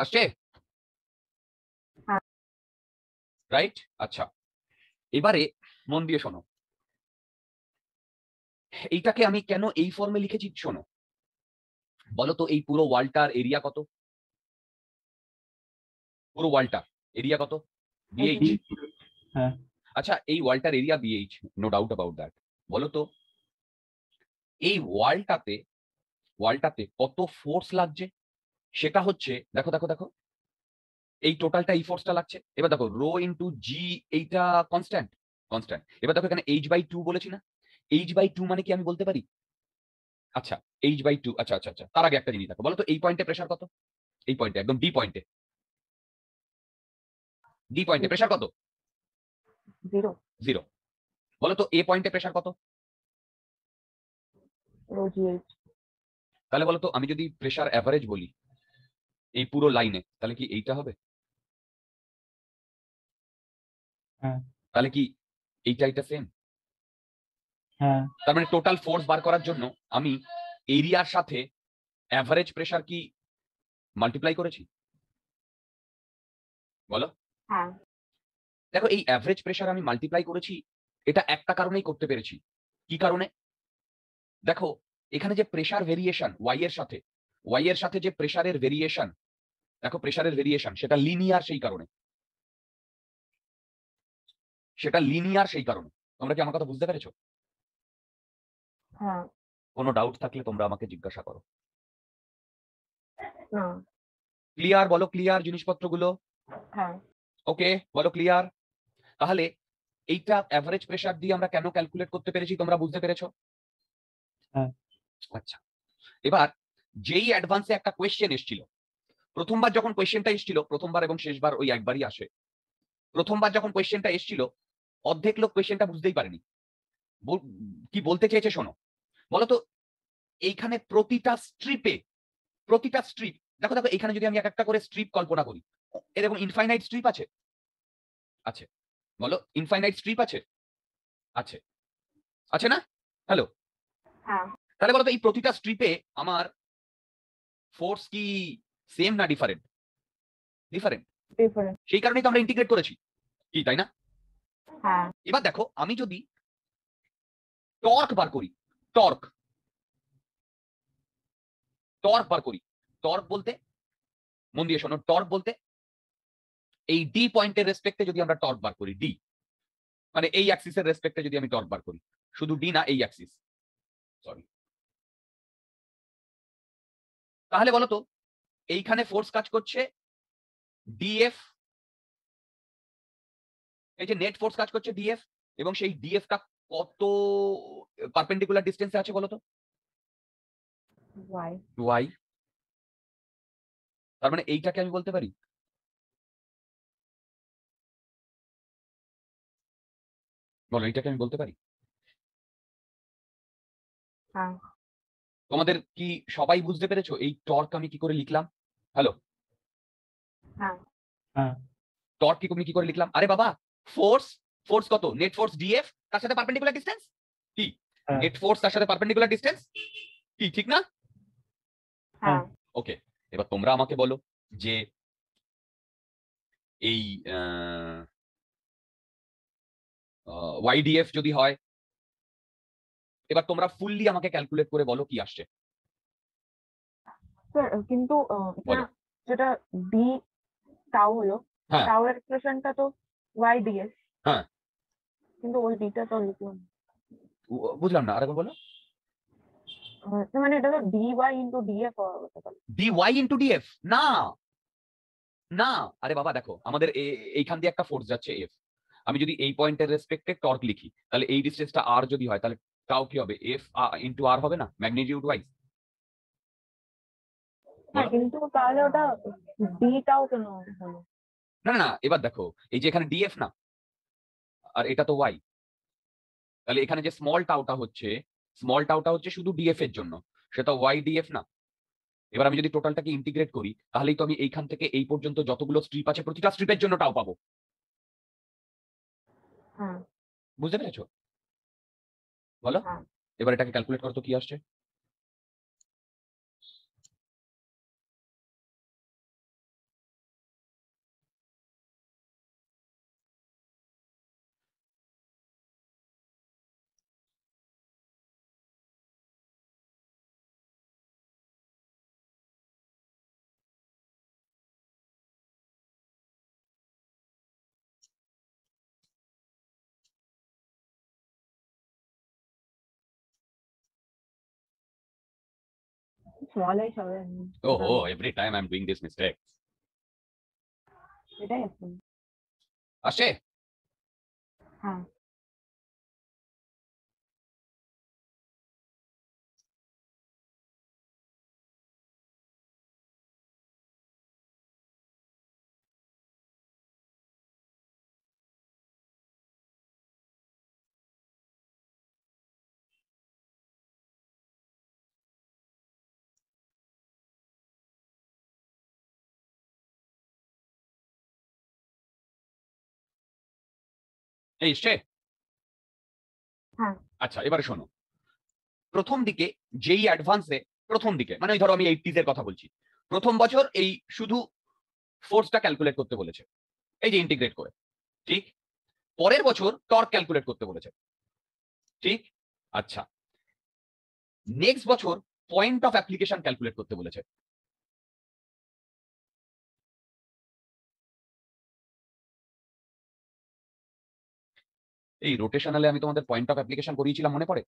S1: আসছে?
S2: হ্যাঁ।
S1: রাইট? আচ্ছা, এবারে মন দিয়ে শোনো। এইটাকে আমি কেন এই ফর্মে লিখেছি শোনো। বলো তো এই পুরো ওয়ালটার এরিয়া কত? পুরো ওয়ালটার এরিয়া কত? BH।
S3: হ্যাঁ
S1: আচ্ছা, এই ওয়ালটার area BH, no doubt about that. বলো তো এই ওয়ালটাতে কত ফোর্স লাগছে? সেটা হচ্ছে, দেখো দেখো দেখো, এই টোটালটা এই ফোর্সটা লাগছে। এবার দেখো রো ইন্টু জি, এইটা কনস্ট্যান্ট, কনস্ট্যান্ট। এবার দেখো এখানে H/2 বলেছি না? H/2 মানে কি আমি বলতে পারি? আচ্ছা, H/2, আচ্ছা আচ্ছা আচ্ছা, তার আগে একটা জিনিস দেখো, বলো তো এই পয়েন্টে প্রেসার কত? এই পয়েন্টে, একদম ডি পয়েন্টে, ডি পয়েন্টে প্রেসার কত?
S2: 0
S1: 0। বলো তো এ পয়েন্টে প্রেসার কত?
S2: rho GH।
S1: তাহলে বলো তো আমি যদি প্রেসার অ্যাভারেজ বলি এই পুরো লাইনে, তাহলে কি এইটা হবে?
S3: হ্যাঁ
S1: তাহলে কি এইটা সেম?
S3: হ্যাঁ
S1: তার মানে টোটাল ফোর্স বার করার জন্য আমি এরিয়ার সাথে অ্যাভারেজ প্রেসার কি মাল্টিপ্লাই করেছি? বলো।
S2: হ্যাঁ।
S1: দেখো এই অ্যাভারেজ প্রেসার আমি মাল্টিপ্লাই করেছি, এটা একটা কারণেই করতে পেরেছি। কি কারণে? দেখো এখানে যে প্রেসার ভেরিয়েশন ওয়াই এর সাথে যে প্রেসারের ভেরিয়েশন, দেখো প্রেসারের ভেরিয়েশন সেটা লিনিয়ার, সেই কারণে। তোমরা কি আমার কথা বুঝতে পেরেছো?
S2: হ্যাঁ।
S1: কোনো ডাউট থাকলে তোমরা আমাকে জিজ্ঞাসা করো।
S2: না।
S1: ক্লিয়ার? বলো ক্লিয়ার জিনিসপত্রগুলো?
S2: হ্যাঁ।
S1: ওকে, বলো ক্লিয়ার। তাহলে এইটা অ্যাভারেজ প্রেসার দিয়ে আমরা কেন ক্যালকুলেট করতে পেরেছি তোমরা বুঝতে পেরেছো?
S3: হ্যাঁ
S1: আচ্ছা, এবার যেই অ্যাডভান্সে একটা কোয়েশ্চেন এসেছিল, প্রথমবার যখন কোয়েশ্চেনটা এসেছিল, প্রথমবার এবং শেষবার ওই একবারই আসে। প্রথমবার যখন কোয়েশ্চেনটা এসেছিল অর্ধেক লোক কোয়েশ্চেনটা বুঝতেই পারেনি। কি বলতে চেয়েছে শোনো। বলতো এইখানে প্রতিটা স্ট্রিপ, দেখো দেখো এখানে যদি আমি এক একটা করে স্ট্রিপ কল্পনা করি, এরকম ইনফাইনাইট স্ট্রিপ আছে, আছে। বলো ইনফাইনাইট স্ট্রিপ আছে, আছে, আছে না? হ্যালো।
S2: হ্যাঁ।
S1: তাহলে বলতো এই প্রতিটা স্ট্রিপে আমার ফোর্স কি সেম না ডিফারেন্ট? ডিফারেন্ট।
S2: ডিফারেন্ট।
S1: সেই কারণেই তো আমরা ইন্টিগ্রেট করেছি, কি তাই না?
S2: হ্যাঁ।
S1: এবার দেখো আমি যদি টর্ক বার করি, টর্ক টর্ক বার করি, টর্ক বলতে, মন দিয়ে শোনো, টর্ক বলতে এই ডি পয়েন্টের রেসপেক্টে যদি আমরা টর্ক বার করি, ডি মানে এই অ্যাক্সিসের রেসপেক্টে যদি আমি টর্ক বার করি, শুধু ডি না, এই অ্যাক্সিস, সরি, তাহলে বলো তো এইখানে ফোর্স কাজ করছে ডিএফ, এই যে নেট ফোর্স কাজ করছে ডিএফ, এবং সেই ডিএফটা কত পারপেন্ডিকুলার ডিস্টেন্সে আছে বলো তো?
S2: Y।
S1: ওয়াই। তার মানে এইটাকে আমি বলতে পারি, বলো এইটাকে আমি বলতে পারি।
S2: হ্যাঁ।
S1: তোমাদের কি সবাই বুঝতে পেরেছো এই টর্ক আমি কি করে লিখলাম? হ্যালো,
S2: হ্যাঁ।
S3: হ্যাঁ
S1: টর্ক আমি কি করে লিখলাম? আরে বাবা, ফোর্স, ফোর্স কত? নেট ফোর্স ডিএফ তার সাথে পারপেন্ডিকুলার ডিসটেন্স, কি
S3: হ্যাঁ
S1: নেট ফোর্স তার সাথে পারপেন্ডিকুলার ডিসটেন্স, কি ঠিক না?
S2: হ্যাঁ।
S1: ওকে, এবার তোমরা আমাকে বলো যে এই ওয়াইডিএফ যদি হয়, এবার তোমরা ফুললি আমাকে ক্যালকুলেট করে বলো কি আসছে।
S2: স্যার কিন্তু
S1: বলো।
S2: যেটা ডি টাউ হলো,
S1: হ্যাঁ
S2: টাউ এর এক্সপ্রেশনটা তো YDS,
S1: হ্যাঁ,
S2: কিন্তু ওই ডিটা তো লিখলাম না।
S1: বুঝলাম না, আরেকবার বলো।
S2: মানে এটা তো DY ইন্টু DF হতে পারে।
S1: ডিওয়াই ইন্টু ডিএফ না, না। আরে বাবা দেখো আমাদের এইখান দিয়ে একটা ফোর্স যাচ্ছে এফ, আমি যদি এই পয়েন্টের রেসপেক্টে টর্ক লিখি, তাহলে এই ডিস্টেন্সটা আর যদি হয়, তাহলে তাও কি হবে? এফ ইন্টু আর হবে না, ম্যাগনিটিউড ওয়াইজ?
S2: হ্যাঁ, কিন্তু তাহলে ওটা ডিটাও কেন হলো?
S1: না না না, এবার দেখো এই যে এখানে ডিএফ না, আর এটা তো ওয়াই, তাহলে এখানে যে স্মল টাউটা হচ্ছে শুধু ডিএফ এর জন্য, সেটা ওয়াই ডিএফ না। এবার আমি যদি টোটালটাকে ইন্টিগ্রেট করি, তাহলেই তো আমি এইখান থেকে এই পর্যন্ত যতগুলো স্ট্রিপ আছে প্রতিটা স্ট্রিপের জন্য টাও পাবো।
S2: হ্যাঁ।
S1: বুঝতে পেরেছো? বলো।
S2: হ্যাঁ।
S1: এবার এটাকে ক্যালকুলেট করো তো কি আসছে।
S2: স্মল এইচ হবে
S1: ওহো, every time I am doing this mistake.
S2: এটাই আছে।
S1: আসে?
S2: হ্যাঁ
S1: এই এসছে?
S2: হ্যাঁ
S1: আচ্ছা, এবারে শোনো। প্রথম দিকে যেই অ্যাডভান্সে, প্রথম দিকে মানে ওই ধরো আমি 80s এর কথা বলছি, প্রথম বছর এই শুধু ফোর্সটা ক্যালকুলেট করতে বলেছে, এই যে ইন্টিগ্রেট করে, ঠিক? পরের বছর টর্ক ক্যালকুলেট করতে বলেছে, ঠিক? আচ্ছা, নেক্সট বছর পয়েন্ট অফ অ্যাপ্লিকেশন ক্যালকুলেট করতে বলেছে। এই রোটেশনালে আমি তোমাদের পয়েন্ট অফ অ্যাপ্লিকেশন করিয়েছিলাম, মনে পড়ে?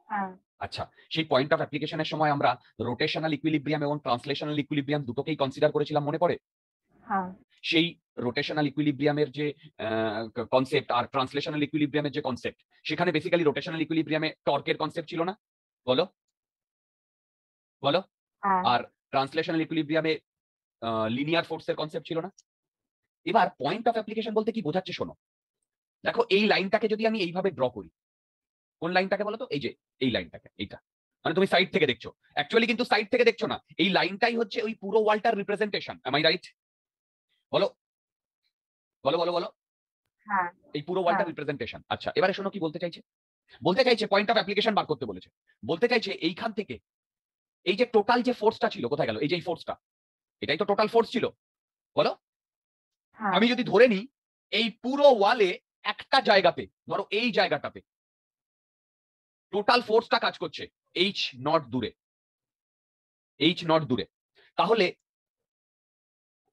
S2: হ্যাঁ
S1: আচ্ছা, সেই পয়েন্ট অফ অ্যাপ্লিকেশনের সময় আমরা রোটেশনাল ইকুইলিব্রিয়াম এবং ট্রান্সলেশনাল ইকুইলিব্রিয়াম দুটোকেই কনসিডার করেছিলাম, মনে পড়ে?
S2: হ্যাঁ
S1: সেই রোটেশনাল ইকুইলিব্রিয়ামের যে কনসেপ্ট আর ট্রান্সলেশনাল ইকুইলিব্রিয়ামের যে কনসেপ্ট, সেখানে বেসিক্যালি রোটেশনাল ইকুইলিব্রিয়ামে টর্কের কনসেপ্ট ছিল না? বলো বলো।
S2: হ্যাঁ
S1: আর ট্রান্সলেশনাল ইকুইলিব্রিয়ামে লিনিয়ার ফোর্সের কনসেপ্ট ছিল না? এবার পয়েন্ট অফ অ্যাপ্লিকেশন বলতে কি বোঝাচ্ছে শোনো। দেখো, এই লাইনটাকে যদি আমি এইভাবে ড্র করি, কোন লাইনটাকে বলো তো? এই যে এই লাইনটাকে, এইটা মানে তুমি সাইড থেকে দেখছো, অ্যাকচুয়ালি কিন্তু সাইড থেকে দেখছো না, এই লাইনটাই হচ্ছে ওই পুরো water representation. Am I right? বলো বলো বলো বলো।
S2: হ্যাঁ
S1: এই পুরো ওয়ালটার
S2: হ্যাঁ
S1: রিপ্রেজেন্টেশন। আচ্ছা, এবারে শোনো কি বলতে চাইছে। বলতে চাইছে পয়েন্ট অফ অ্যাপ্লিকেশন বার করতে বলেছে। বলতে চাইছে এইখান থেকে এই যে টোটাল যে ফোর্সটা ছিল, কোথায় গেল? এই যে এই ফোর্সটা, এটাই তো টোটাল ফোর্স ছিল, বলো?
S2: হ্যাঁ
S1: আমি যদি ধরে নিই এই পুরো ওয়ালে একটা জায়গাতে, ধরো এই জায়গাটাতে টোটাল ফোর্সটা কাজ করছে এইচ নট দূরে, এইচ নট দূরে, তাহলে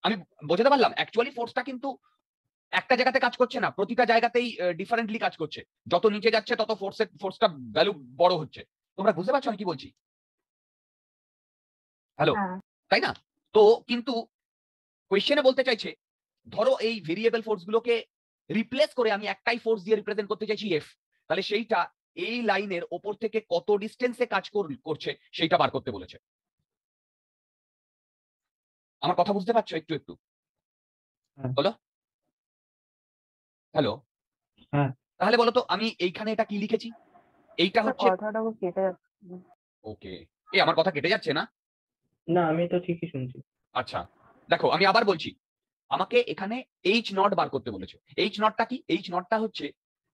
S1: আমি বোঝাতে পারলাম অ্যাকচুয়ালি ফোর্সটা কিন্তু একটা জায়গাতে কাজ করছে না, প্রতিটা জায়গাতেই ডিফারেন্টলি কাজ করছে। যত নিচে যাচ্ছে তত ফোর্সটা ভ্যালু বড় হচ্ছে। তোমরা বুঝতে পারছো আমি কি বলছি? হ্যালো,
S2: হ্যাঁ
S1: তাই না? তো কিন্তু কোয়েশ্চেনে বলতে চাইছে ধরো এই ভেরিয়েবল ফোর্স গুলোকে রিপ্লেস করে আমি একটাই ফোর্স দিয়ে রিপ্রেজেন্ট করতে চাইছি এফ, তাহলে সেইটা এই লাইনের ওপর থেকে কত ডিস্টেন্সে কাজ করছে সেইটা বার করতে বলেছে। আমার কথা বুঝতে পারছো একটু একটু?
S3: হ্যাঁ
S1: বলো। হ্যালো,
S3: হ্যাঁ
S1: তাহলে বলো তো আমি এইখানে এটা কি লিখেছি? এইটা হচ্ছে,
S2: কথাটা খুব কেটে যাচ্ছে।
S1: ওকে, এই আমার কথা কেটে যাচ্ছে না?
S3: না, আমি তো ঠিকই শুনছি।
S1: আচ্ছা, দেখো আমি আবার বলছি, আমাকে এখানে এইচ নট বার করতে বলেছে। এইচ নটটা কি? এইচ নটটা হচ্ছে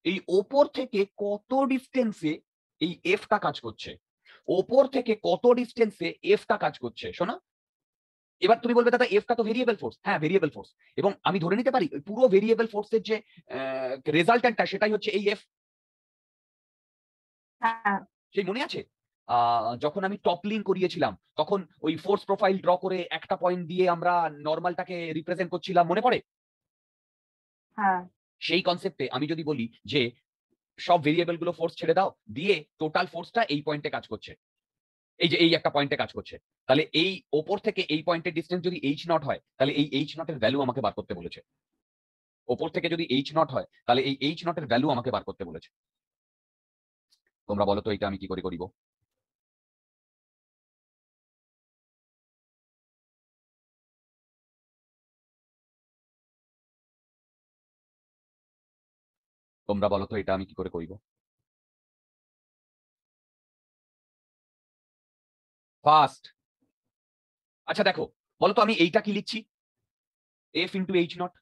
S1: এই ওপর থেকে কত ডিস্টেন্সে এই এফটা কাজ করছে, ওপর থেকে কত ডিস্টেন্সে এফটা কাজ করছে। শোনো, এবার তুমি বলবে দাদা এফটা তো ভেরিয়েবল ফোর্স। হ্যাঁ, ভেরিয়েবল ফোর্স, এবং আমি ধরে নিতে পারি ওই পুরো ভেরিয়েবল ফোর্সের যে রেজাল্টেন্টটা সেটাই হচ্ছে এই এফ।
S2: হ্যাঁ
S1: সেই মনে আছে যখন আমি টপ লিঙ্ক করিয়েছিলাম, তখন ওই ফোর্স প্রোফাইল ড্র করে একটা পয়েন্ট দিয়ে আমরা নর্মালটাকে রিপ্রেজেন্ট করছিলাম, মনে পড়ে?
S2: হ্যাঁ
S1: সেই কনসেপ্টে আমি যদি বলি যে সব ভেরিয়েবল গুলো ফোর্স ছেড়ে দাও, দিয়ে টোটাল ফোর্সটা এই পয়েন্টে কাজ করছে, এই যে এই একটা পয়েন্টে কাজ করছে, তাহলে এই ওপর থেকে এই পয়েন্টের ডিস্টেন্স যদি এইচ নট হয়, তাহলে এই এইচ নটের ভ্যালু আমাকে বার করতে বলেছে। ওপর থেকে যদি এইচ নট হয়, তাহলে এই এইচ নটের ভ্যালু আমাকে বার করতে বলেছে। তোমরা বলো তো এটা আমি কি করে করিব? তোমরা বলো তো এটা আমি কি করে করিব? ফার্স্ট, আচ্ছা দেখো, বলো তো আমি এইটা কি লিখছি? F into H not,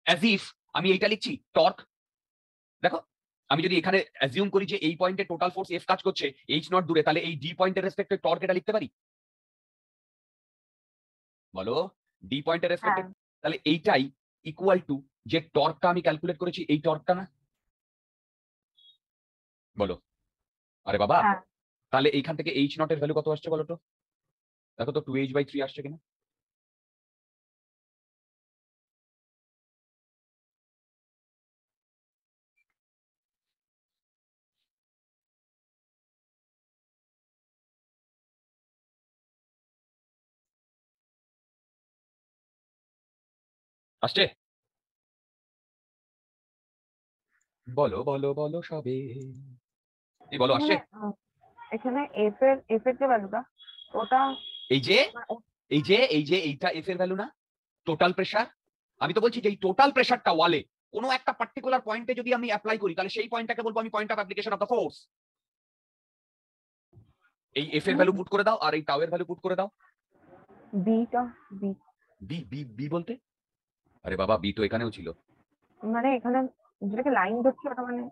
S1: as if আমি এইটা লিখছি টর্ক। দেখো, আমি যদি এখানে অ্যাজিউম করি যে এই পয়েন্টে টোটাল ফোর্স এফ কাজ করছে এইচ নট দূরে, তাহলে এই ডি পয়েন্টের রেসপেক্টে টর্ক এটা লিখতে পারি? বলো, ডি পয়েন্টের রেসপেক্টে,
S2: হ্যাঁ
S1: তাহলে এইটাই ইকুয়াল টু যে টর্কটা আমি ক্যালকুলেট করেছি এই টর্কটা না? বলো, আরে বাবা,
S2: হ্যাঁ
S1: তাহলে এইখান থেকে এইচ নট এর ভ্যালু কত আসছে বলো তো? দেখো তো 2h/3 আসছে কিনা। আসছে? বলো বলো বলো সবে, এই বলো আসছে?
S2: এখানে এফ এর যে ভ্যালুটা ওটা
S1: এই যে
S2: মানে
S1: এইটা এফ এর ভ্যালু না, টোটাল প্রেসার। আমি তো বলছি যে এই টোটাল প্রেসারটা ওয়ালে কোনো একটা পার্টিকুলার পয়েন্টে যদি আমি অ্যাপ্লাই করি, তাহলে সেই পয়েন্টটাকে বলবো আমি point of application of the force. এই এফ এর ভ্যালু পুট করে দাও আর এই টাউ এর ভ্যালু পুট করে দাও।
S2: Beta B
S1: B B B বলতে, আরে বাবা বি তো এখানেও ছিল।
S2: মানে এখানে যেটাকে লাইন ধরছে ওটা মানে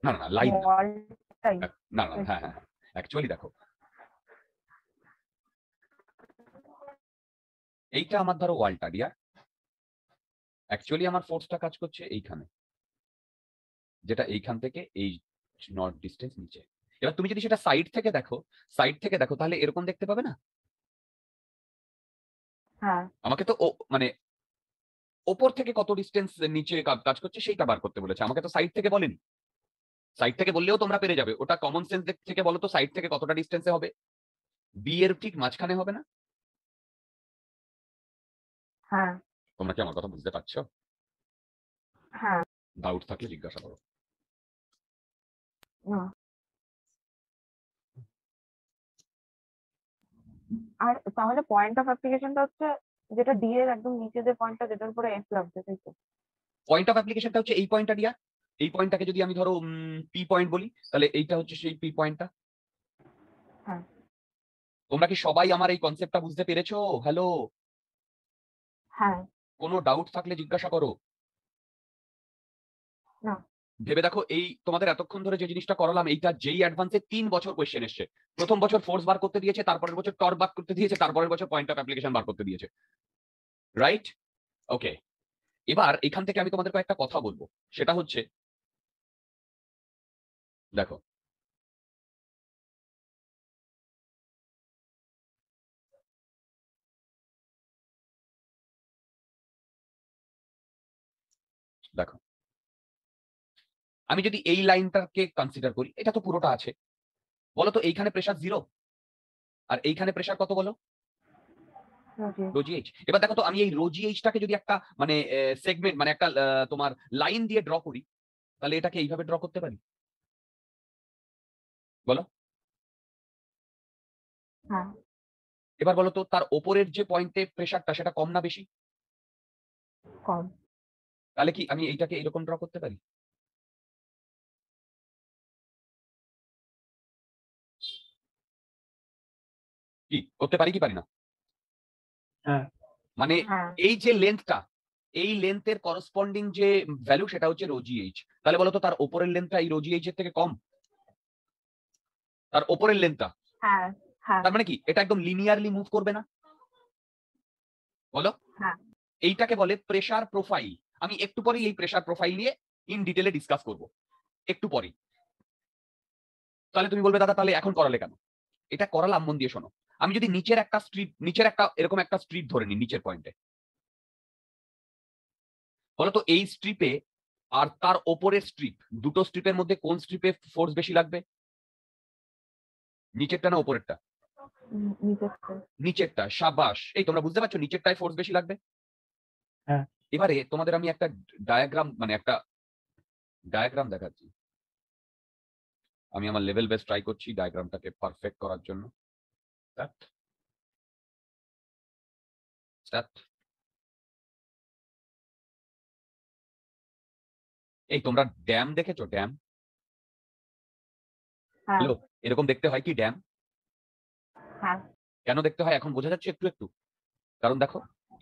S1: না না লাইন না,
S2: ওয়ালটাই।
S1: না না, হ্যাঁ হ্যাঁ, অ্যাকচুয়ালি দেখো এইটা আমার ধরো ওয়ালটা ডিয়ার, অ্যাকচুয়ালি আমার ফোর্সটা কাজ করছে এইখানে, যেটা এইখান থেকে এই নট ডিস্টেন্স নিচে। এবার তুমি যদি সেটা সাইড থেকে দেখো, তাহলে এরকম দেখতে পাবে না।
S2: হ্যাঁ
S1: আমাকে তো মানে ওপর থেকে কত ডিস্টেন্স নিচে কাজ করছে সেইটা বার করতে বলেছে, আমাকে তো সাইড থেকে বলেনি। সাইড থেকে বললেও তোমরা পেরে যাবে, ওটা কমন সেন্স থেকে বলো তো সাইড থেকে কতটা ডিস্টেন্সে হবে, বি এর ঠিক মাঝখানে হবে না?
S2: হ্যাঁ
S1: তোমরা কি আমার কথা বুঝতে পারছো?
S2: হ্যাঁ
S1: ডাউট থাকলে জিজ্ঞাসা করো।
S2: না। আর তাহলে পয়েন্ট অফ অ্যাপ্লিকেশনটা হচ্ছে যেটা ডি এর একদম নিচে যে পয়েন্টটা যেটার উপরে এফ লাগছে তাই তো?
S1: পয়েন্ট অফ অ্যাপ্লিকেশনটা হচ্ছে এই পয়েন্টটা ডিয়ার, এই পয়েন্টটাকে যদি আমি ধরো পি পয়েন্ট বলি, তাহলে এইটা হচ্ছে সেই পি পয়েন্টটা।
S2: হ্যাঁ
S1: তোমরা কি সবাই আমার এই কনসেপ্টটা বুঝতে পেরেছো? হ্যালো,
S2: হ্যাঁ
S1: কোনো ডাউট থাকলে জিজ্ঞাসা করো।
S2: না
S1: ভেবে দেখো, এই তোমাদের এতক্ষণ ধরে যে জিনিসটা করালাম, এইটা যেই অ্যাডভান্সে 3 বছর কোয়েশ্চেন এসছে। প্রথম বছর ফোর্স বার করতে দিয়েছে, তারপরের বছর টর্ক বার করতে দিয়েছে, তারপরের বছর পয়েন্ট অফ অ্যাপ্লিকেশন বার করতে দিয়েছে, রাইট? ওকে, এবার এখান থেকে আমি তোমাদের কয়েকটা কথা বলবো, সেটা হচ্ছে দেখো দেখো আমি যদি এই লাইনটাকে কনসিডার করি, এটা তো পুরোটা আছে, বলো তো এইখানে প্রেসার 0 আর এইখানে প্রেসার কত বলো?
S2: রোজি
S1: রোজি এইচ। এবার দেখো তো আমি এই রোজি এইচটাকে যদি একটা মানে সেগমেন্ট মানে একটা তোমার লাইন দিয়ে ড্র করি, তাহলে এটাকে এইভাবে ড্র করতে পারি? বলো।
S2: হ্যাঁ
S1: এবার বলো তো তার ওপরের যে পয়েন্টে প্রেসারটা সেটা কম না বেশি?
S2: কম।
S1: তাহলে কি আমি এইটাকে এরকম ড্র করতে পারি? কি করতে পারি কি পারি না?
S3: হ্যাঁ
S1: মানে
S2: হ্যাঁ
S1: এই যে লেন্থটা, এই লেন্থের করসপন্ডিং যে ভ্যালু সেটা হচ্ছে রোজি এইচ। তাহলে বলো তো তার ওপরের লেন্থটা এই রোজি এইচ এর থেকে কম? তার ওপরের লেন্থটা,
S2: হ্যাঁ হ্যাঁ
S1: তার মানে কি এটা একদম লিনিয়ারলি মুভ করবে না? বলো।
S2: হ্যাঁ
S1: এইটাকে বলে প্রেসার প্রোফাইল। আমি একটু পরেই এই প্রেসার প্রোফাইল নিয়ে ইন ডিটেলে ডিসকাস করব, একটু পরেই। তাহলে তুমি বলবে দাদা তাহলে এখন করালে কেন? এটা করালাম মন দিয়ে শোনো। আমি যদি নিচের একটা এরকম একটা স্ট্রিপ ধরে নিই, নিচের পয়েন্টে, বলতো এই স্ট্রিপে আর তার ওপরের স্ট্রিপ, দুটো স্ট্রিপের মধ্যে কোন স্ট্রিপে ফোর্স বেশি লাগবে? নিচেরটা না ওপরেরটা?
S2: নিচেরটা।
S1: নিচেরটা। সাবাস, এই তোমরা বুঝতে পারছো নিচেরটায় ফোর্স বেশি লাগবে।
S3: হ্যাঁ
S1: এবারে তোমাদের আমি একটা ডায়াগ্রাম মানে একটা ডায়াগ্রাম দেখাচ্ছি। আমি আমার লেভেল বেস্ট ট্রাই করছি ডায়াগ্রামটাকে পারফেক্ট করার জন্য। Start, start। এই তোমরা ড্যাম দেখেছো? ড্যাম,
S2: হ্যাঁ
S1: হ্যালো, এরকম দেখতে হয় কি ড্যাম?
S2: হ্যাঁ
S1: কেন দেখতে হয় এখন বোঝা যাচ্ছে একটু একটু? কারণ দেখো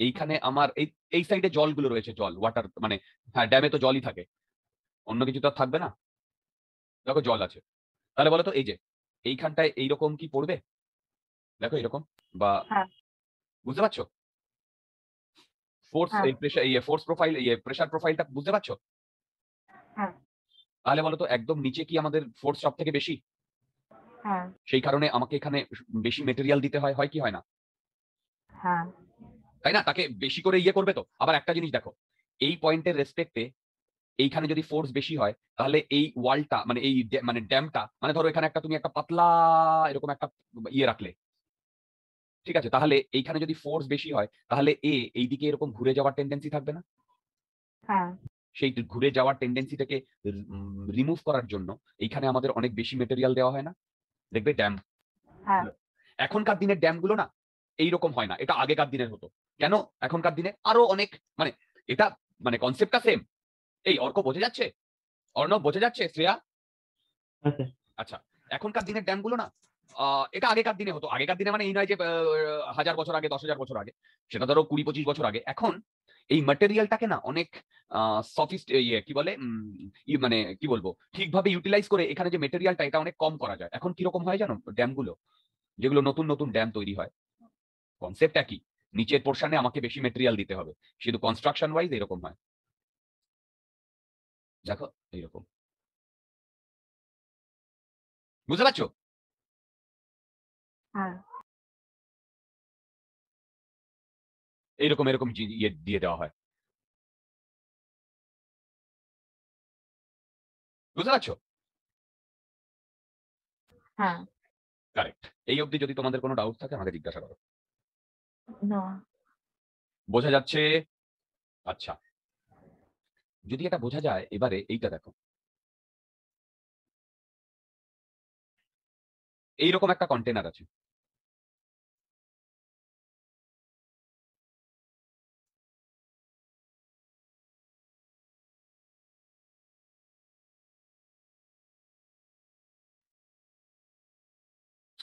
S1: এইখানে আমার এই এই সাইডে জলগুলো রয়েছে, জল ওয়াটার মানে, হ্যাঁ ড্যামে তো জলই থাকে, অন্য কিছু তো আর থাকবে না। দেখো জল আছে, তাহলে বলো তো এই যে এইখানটায় এইরকম কি পড়বে? দেখো এরকম, বা
S2: হ্যাঁ
S1: বুঝতে পারছো ফোর্স
S2: হ্যাঁ
S1: এই প্রেসার এই ফোর্স প্রোফাইল এই প্রেসার প্রোফাইলটা বুঝতে পারছো?
S2: হ্যাঁ
S1: তাহলে বলো তো একদম নিচে কি আমাদের ফোর্স সব থেকে বেশি?
S2: হ্যাঁ
S1: সেই কারণে আমাকে এখানে বেশি মেটেরিয়াল দিতে হয়, হয় কি হয় না?
S2: হ্যাঁ
S1: তাই না? তাকে বেশি করে ইয়ে করবে তো। আবার একটা জিনিস দেখো, এই পয়েন্টের রেসপেক্টে এইখানে যদি ফোর্স বেশি হয়, তাহলে এই ওয়ালটা মানে এই মানে ড্যামটা মানে ধরো এখানে একটা তুমি একটা পাতলা এরকম একটা ইয়ে রাখলে, ঠিক আছে, তাহলে এইখানে যদি ফোর্স বেশি হয় তাহলে এ এইদিকে এরকম ঘুরে যাওয়ার টেন্ডেন্সি থাকবে না?
S2: হ্যাঁ
S1: সেই ঘুরে যাওয়ার টেন্ডেন্সিটাকে রিমুভ করার জন্য এইখানে আমাদের অনেক বেশি মেটেরিয়াল দেওয়া হয় না? দেখবে ড্যাম,
S2: হ্যাঁ
S1: এখনকার দিনের ড্যাম গুলো না এইরকম হয় না, এটা আগেকার দিনের হতো। কেন? এখনকার দিনে আরো অনেক মানে এটা মানে কনসেপ্টটা সেম। এই অর্ক বোঝা যাচ্ছে? অর্ণব বোঝা যাচ্ছে? শ্রেয়া?
S3: আচ্ছা
S1: আচ্ছা, এখনকার দিনের ড্যাম গুলো না এটা আগেকার দিনে হতো। আগেকার দিনে মানে এই নয় যে 1000 বছর আগে, 10,000 বছর আগে, সেটা ধরো 20-25 বছর আগে। এখন এই ম্যাটেরিয়ালটাকে না অনেক কি বলে মানে কি বলবো, ঠিকভাবে ইউটিলাইজ করে এখানে যে মেটেরিয়ালটা এটা অনেক কম করা যায়। এখন কিরকম হয় জানো ড্যাম গুলো, যেগুলো নতুন নতুন ড্যাম তৈরি হয়, কনসেপ্ট একই, নিচের পোর্শনে আমাকে বেশি মেটেরিয়াল দিতে হবে, শুধু কনস্ট্রাকশন ওয়াইজ এরকম হয়। দেখো এইরকম, বুঝতে পারছো?
S2: হ্যাঁ
S1: এইরকম এরকম ইয়ে দিয়ে দেওয়া হয়, বুঝতে পারছো?
S4: হ্যাঁ।
S1: কারেক্ট। এই অবধি যদি তোমাদের কোনো ডাউট থাকে আমাকে জিজ্ঞাসা করো।
S4: না।
S1: বোঝা যাচ্ছে? আচ্ছা, যদি এটা বোঝা যায়, এবারে এইটা দেখো, এইরকম একটা কন্টেনার আছে,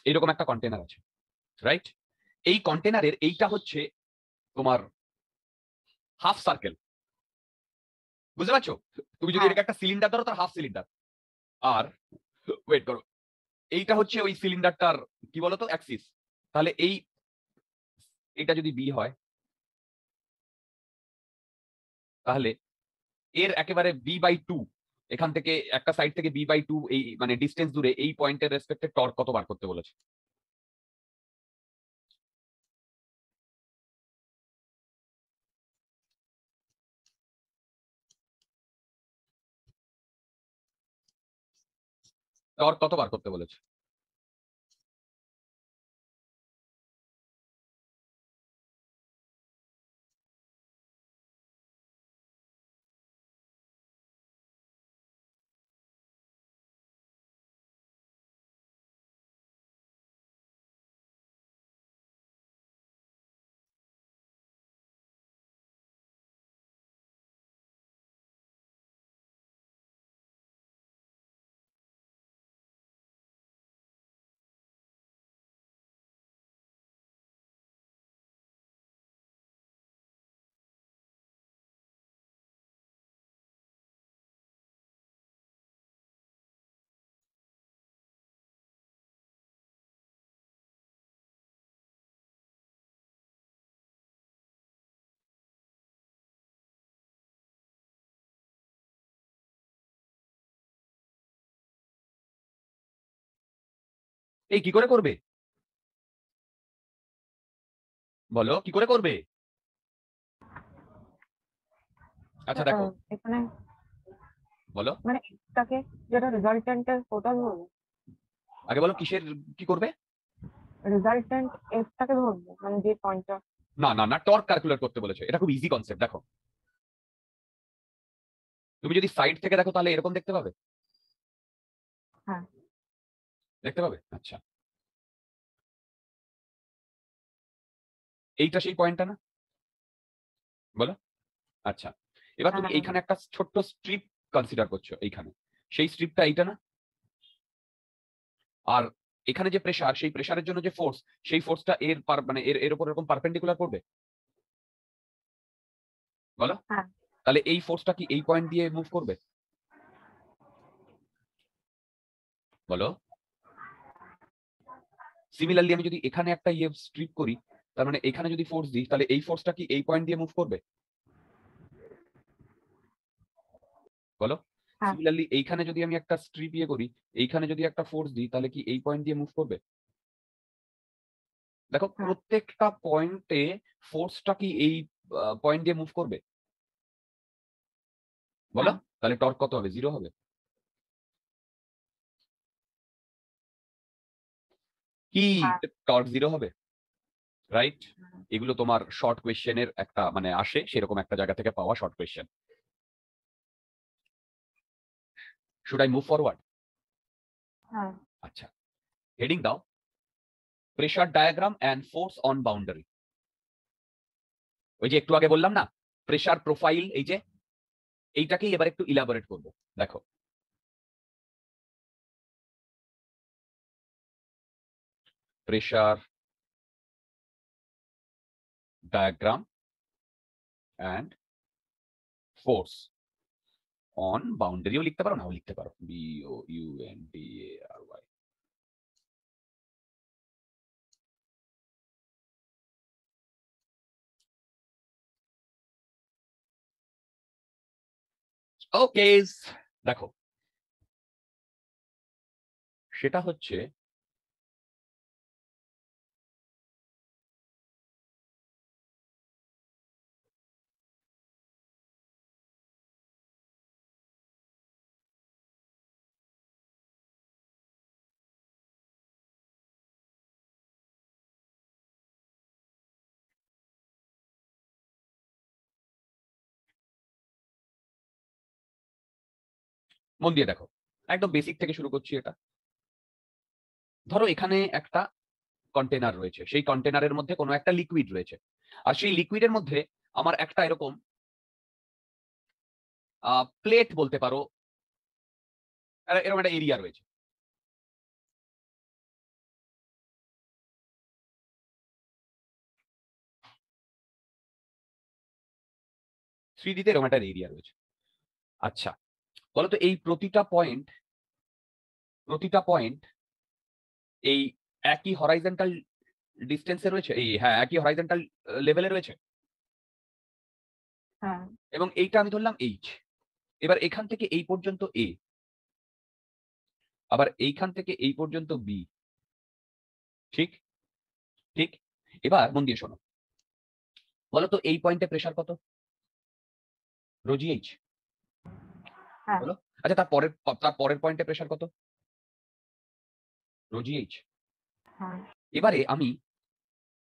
S1: এইরকম একটা কন্টেনার আছে, রাইট? এই কন্টেনারের এইটা হচ্ছে তোমার হাফ সার্কেল, বুঝতে পারছো? তুমি যদি
S2: হ্যাঁ
S1: এটাকে একটা সিলিন্ডার ধরো, তার হাফ সিলিন্ডার। আর ওয়েট করো, এইটা হচ্ছে ওই সিলিন্ডারটার কি বলতো অ্যাক্সিস। তাহলে এটা যদি বি হয়, তাহলে এর একেবারে b/2, এখান থেকে একটা সাইড থেকে b/2 এই মানে ডিস্টেন্স দূরে এই পয়েন্টের রেসপেক্টে টর্ক কত বার করতে বলেছে? টর্ক কত বার করতে বলেছে? এই কি করে করবে? বলো কি করে করবে? আচ্ছা দেখো,
S2: এখানে
S1: বলো
S2: মানে এটাকে যেটা রেজাল্টেন্টের ওটা ধরবো,
S1: আগে, বলো কিসের কি করবে?
S2: রেজাল্টেন্ট এফটাকে ধরবো মানে যে পয়েন্টটা।
S1: না না না, টর্ক ক্যালকুলেট করতে বলেছে। এটা খুব ইজি কনসেপ্ট। দেখো, তুমি যদি সাইড থেকে দেখো তাহলে এরকম দেখতে পাবে,
S2: হ্যাঁ
S1: দেখতে পাবে। আচ্ছা, এইটা সেই পয়েন্টটা না, বলো? আচ্ছা, এবার তুমি
S2: হ্যাঁ
S1: এইখানে একটা ছোট্ট স্ট্রিপ কনসিডার করছো, এইখানে সেই স্ট্রিপটা এইটা না? আর এখানে যে প্রেসার, সেই প্রেসারের জন্য যে ফোর্স, সেই ফোর্সটা মানে এর উপর এরকম পারপেন্ডিকুলার পড়বে, বলো?
S2: হ্যাঁ
S1: তাহলে এই ফোর্সটা কি এই পয়েন্ট দিয়ে মুভ করবে, বলো? সিমিলারলি আমি যদি এখানে একটা ইয়ে স্ট্রিপ করি, তার মানে এখানে যদি ফোর্স দিই, তাহলে এই ফোর্সটা কি এই পয়েন্ট দিয়ে মুভ করবে, বলো?
S2: হ্যাঁ
S1: সিমিলারলি এইখানে যদি আমি একটা স্ট্রিপ ইয়ে করি, এইখানে যদি একটা ফোর্স দিই, তাহলে কি এই পয়েন্ট দিয়ে মুভ করবে? দেখো,
S2: হ্যাঁ
S1: প্রত্যেকটা পয়েন্টে ফোর্সটা কি এই পয়েন্ট দিয়ে মুভ করবে, বলো?
S2: হ্যাঁ
S1: তাহলে টর্ক কত হবে? 0 হবে কি?
S2: হ্যাঁ
S1: টর্ক 0 হবে। রাইট? এগুলো তোমার শর্ট কোয়েশ্চেনের একটা মানে আসে সেরকম একটা জায়গা থেকে পাওয়া short question. Should I move forward?
S2: হ্যাঁ
S1: আচ্ছা, হেডিং দাও pressure diagram and force on boundary. ওই যে একটু আগে বললাম না প্রেসার প্রোফাইল, এই যে এইটাকেই এবার একটু ইলাবোরেট করব। দেখো pressure diagram and force on বাউন্ডারিও লিখতে পারো, নাও লিখতে পারো, BOUNDARY। ওকে, দেখো সেটা হচ্ছে মন দিয়ে দেখো, একদম বেসিক থেকে শুরু করছি। এটা ধরো এখানে একটা কন্টেনার রয়েছে, সেই কন্টেনারের মধ্যে কোনো একটা লিকুইড রয়েছে, আর সেই লিকুইডের মধ্যে আমার একটা এরকম প্লেট বলতে পারো, এরকম একটা এরিয়া রয়েছে। থ্রিডিতে এরকম একটা এরিয়া রয়েছে। আচ্ছা, বলতো এই প্রতিটা পয়েন্ট এই একই হরাইজন্টাল ডিস্টেন্সে রয়েছে, এই হ্যাঁ একই হরাইজন্টাল লেভেলে রয়েছে,
S2: হ্যাঁ
S1: এবং এইটা আমি ধরলাম এইচ। এবার এখান থেকে এই পর্যন্ত এ, আবার এইখান থেকে এই পর্যন্ত বি। ঠিক ঠিক। এবার মন দিয়ে শোনো, বলো তো এই পয়েন্টে প্রেসার কত? রোজি এইচ।
S2: হ্যাঁ
S1: বলো। আচ্ছা, তার পরের পয়েন্টে প্রেসার কত? রোজি এইচ।
S2: হ্যাঁ
S1: এবারে আমি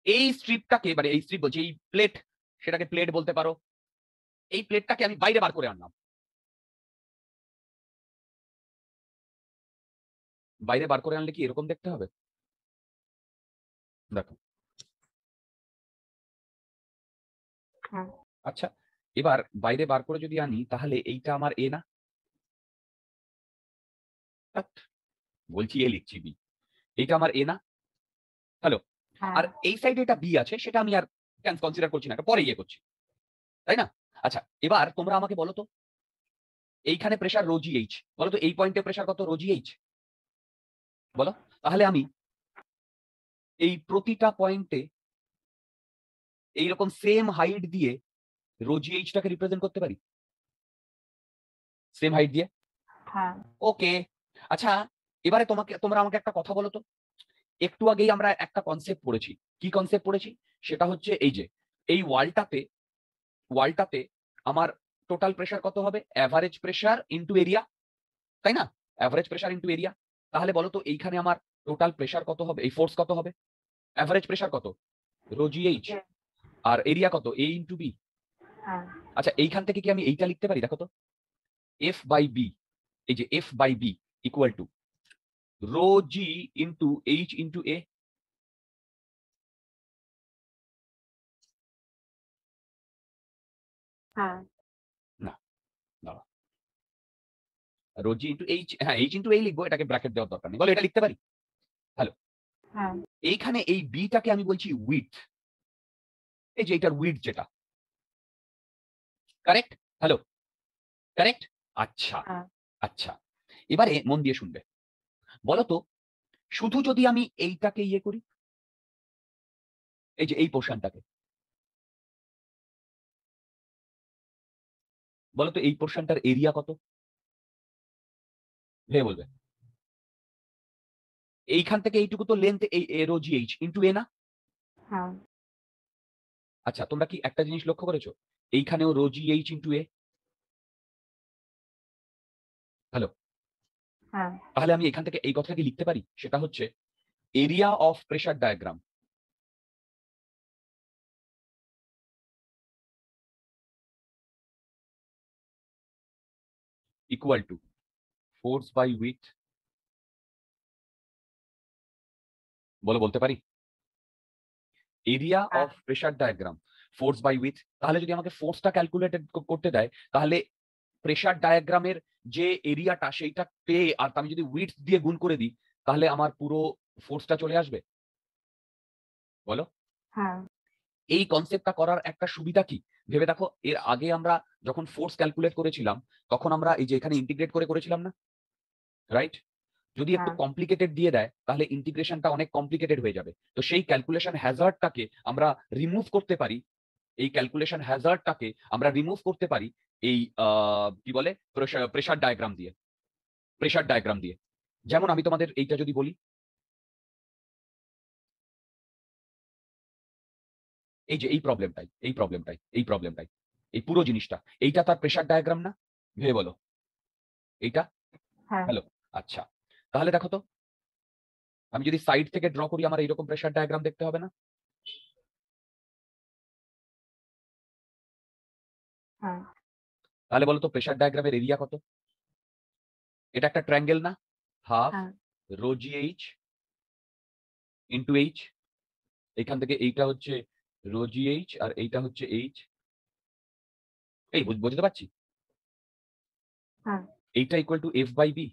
S1: এই স্ট্রিপটাকে, মানে এই স্ট্রিপ বলছি, এই প্লেট, সেটাকে প্লেট বলতে পারো, এই প্লেটটাকে আমি বাইরে বার করে আনলাম। বাইরে বার করে আনলে কি এরকম দেখতে হবে? দেখো।
S2: হ্যাঁ
S1: আচ্ছা, এবার বাইরে বার করে যদি আনি তাহলে এইটা আমার এ না? ধ্যাৎ, বলছি এ লিখছি বি, এইটা আমার এ না? হ্যালো।
S2: হ্যাঁ
S1: আর এই সাইডে এটা বি আছে, সেটা আমি আর কনসিডার করছি না, এটা পরে ইয়ে করছি, তাই না? আচ্ছা, এবার তোমরা আমাকে বলো তো এইখানে প্রেসার রোজি এইচ, বলো তো এই পয়েন্টে প্রেসার কত? রোজি এইচ। বলো। তাহলে আমি এই প্রতিটা পয়েন্টে এইরকম সেম হাইট দিয়ে রোজি এইচটাকে রিপ্রেজেন্ট করতে পারি, সেম হাইট দিয়ে।
S2: হ্যাঁ
S1: ওকে। আচ্ছা, এবারে তোমরা আমাকে একটা কথা বলো তো, একটু আগেই আমরা একটা কনসেপ্ট পড়েছি। কি কনসেপ্ট পড়েছি? সেটা হচ্ছে এই যে এই ওয়ালটাতে আমার টোটাল প্রেসার কত হবে? অ্যাভারেজ প্রেসার ইনটু এরিয়া, তাই না? Average pressure into area. তাহলে বলো তো এইখানে আমার টোটাল প্রেসার কত হবে? এই ফোর্স কত হবে? অ্যাভারেজ প্রেসার কত? Rho GH. আর এরিয়া কত? A into B.
S2: হ্যাঁ
S1: আচ্ছা, এইখান থেকে কি আমি এইটা লিখতে পারি? দেখো তো, এফ বাই বি, এই যে F by B equal to rho G into H into A.
S2: হ্যাঁ
S1: না, দাঁড়া, রো জি ইনটু এইচ, হ্যাঁ এইচ ইনটু এ লিখবো, এটাকে ব্র্যাকেট দেওয়ার দরকার নেই, বলো এটা লিখতে পারি? হ্যালো।
S2: হ্যাঁ
S1: এইখানে এই বিটাকে আমি বলছি উইডথ, এই যে এটার উইডথ যেটা, কারেক্ট? Hello, correct? আচ্ছা।
S2: হ্যাঁ
S1: আচ্ছা, এবারে মন দিয়ে শুনবে, বলো তো শুধু যদি আমি এইটাকে ইয়ে করি, এই যে এই পোর্শনটাকে, বলো তো এই পোর্শনটার এরিয়া কত? ভেবে বলবে। এইখান থেকে এইটুকু তো লেন্থ, এই রো জি এইচ ইনটু এ না?
S2: হ্যাঁ
S1: আচ্ছা, তোমরা কি একটা জিনিস লক্ষ্য করেছো? এইখানেও রো জি এইচ ইনটু এ। হ্যালো।
S2: হ্যাঁ
S1: তাহলে আমি এখান থেকে এই কথাটা কি লিখতে পারি? সেটা হচ্ছে area of pressure diagram equal to force by width, বলতে পারি এরিয়া
S2: হ্যাঁ।
S1: Of pressure diagram force by width. তাহলে যদি আমাকে ফোর্সটা ক্যালকুলেটেড করতে দেয়, তাহলে প্রেসার ডায়াগ্রামের যে এরিয়াটা সেইটা পেয়ে আর আমি যদি উইথ দিয়ে গুণ করে দিই, তাহলে আমার পুরো ফোর্সটা চলে আসবে। বলো,
S2: হ্যাঁ।
S1: এই কনসেপ্টটা করার একটা সুবিধা কি ভেবে দেখো। এর আগে আমরা যখন ফোর্স ক্যালকুলেট করেছিলাম, তখন আমরা এই যে এখানে ইন্টিগ্রেট করে করেছিলাম না, রাইট? যদি একটু
S2: হ্যাঁ।
S1: কমপ্লিকেটেড দিয়ে দেয়, তাহলে ইন্টিগ্রেশনটা অনেক কমপ্লিকেটেড হয়ে যাবে। তো সেই ক্যালকুলেশন হ্যাজার্ডটাকে আমরা রিমুভ করতে পারি, এই ক্যালকুলেশন হ্যাজার্ডটাকে আমরা রিমুভ করতে পারি এই কি বলে প্রেসার ডায়াগ্রাম দিয়ে। প্রেসার ডায়াগ্রাম দিয়ে, যেমন আমি তোমাদের এইটা যদি বলি, এই যে এই প্রবলেমটাই, এই পুরো জিনিসটা, এইটা তার প্রেসার ডায়াগ্রাম না? ভেবে বলো, এইটা।
S2: হ্যাঁ।
S1: হ্যালো, আচ্ছা, তাহলে দেখো তো, আমি যদি সাইড থেকে ড্র করি, আমার এইরকম প্রেসার ডায়াগ্রাম দেখতে হবে না?
S2: হ্যাঁ।
S1: তাহলে বলো তো প্রেসার ডায়াগ্রামের এরিয়া কত? এটা একটা ট্রায়াঙ্গেল না? হাফ
S2: হ্যাঁ।
S1: Rho G H into H. এখান থেকে এইটা হচ্ছে রো জি এইচ আর এইটা হচ্ছে এইচ। এই বুঝতে পারছি?
S2: হ্যাঁ।
S1: এইটা equal to F by B.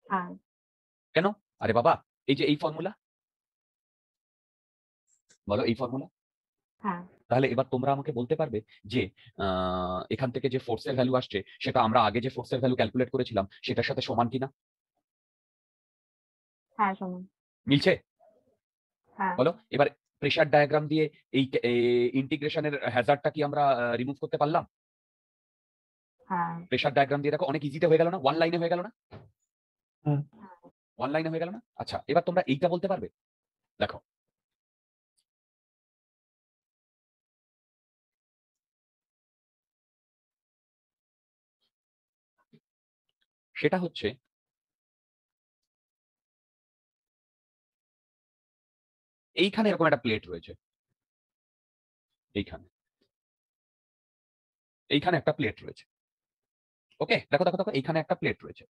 S2: হ্যাঁ।
S1: কেন? আরে বাবা, এই যে এই ফর্মুলা, বলো এই ফর্মুলা।
S2: হ্যাঁ।
S1: তাহলে এবার তোমরা আমাকে বলতে পারবে যে এখান থেকে যে ফোর্সের ভ্যালু আসছে, সেটা আমরা আগে যে ফোর্সের ভ্যালু ক্যালকুলেট করেছিলাম সেটার সাথে সমান কিনা?
S2: হ্যাঁ, সমান।
S1: মিলছে?
S2: হ্যাঁ।
S1: বলো এবার, প্রেসার ডায়াগ্রাম দিয়ে এই ইন্টিগ্রেশনের হ্যাজার্ডটা কি আমরা রিমুভ করতে পারলাম?
S2: হ্যাঁ।
S1: প্রেসার ডায়াগ্রাম দিয়ে দেখো অনেক ইজিতে হয়ে গেল না? ওয়ান লাইনে হয়ে গেল না?
S3: হুম।
S1: ওয়ান লাইনে হয়ে গেল না? আচ্ছা, এবার তোমরা এইটা বলতে পারবে, দেখো সেটা হচ্ছে এইখানে এরকম একটা প্লেট রয়েছে, এইখানে এইখানে একটা প্লেট রয়েছে। ওকে, দেখো দেখো দেখো, এইখানে একটা প্লেট রয়েছে,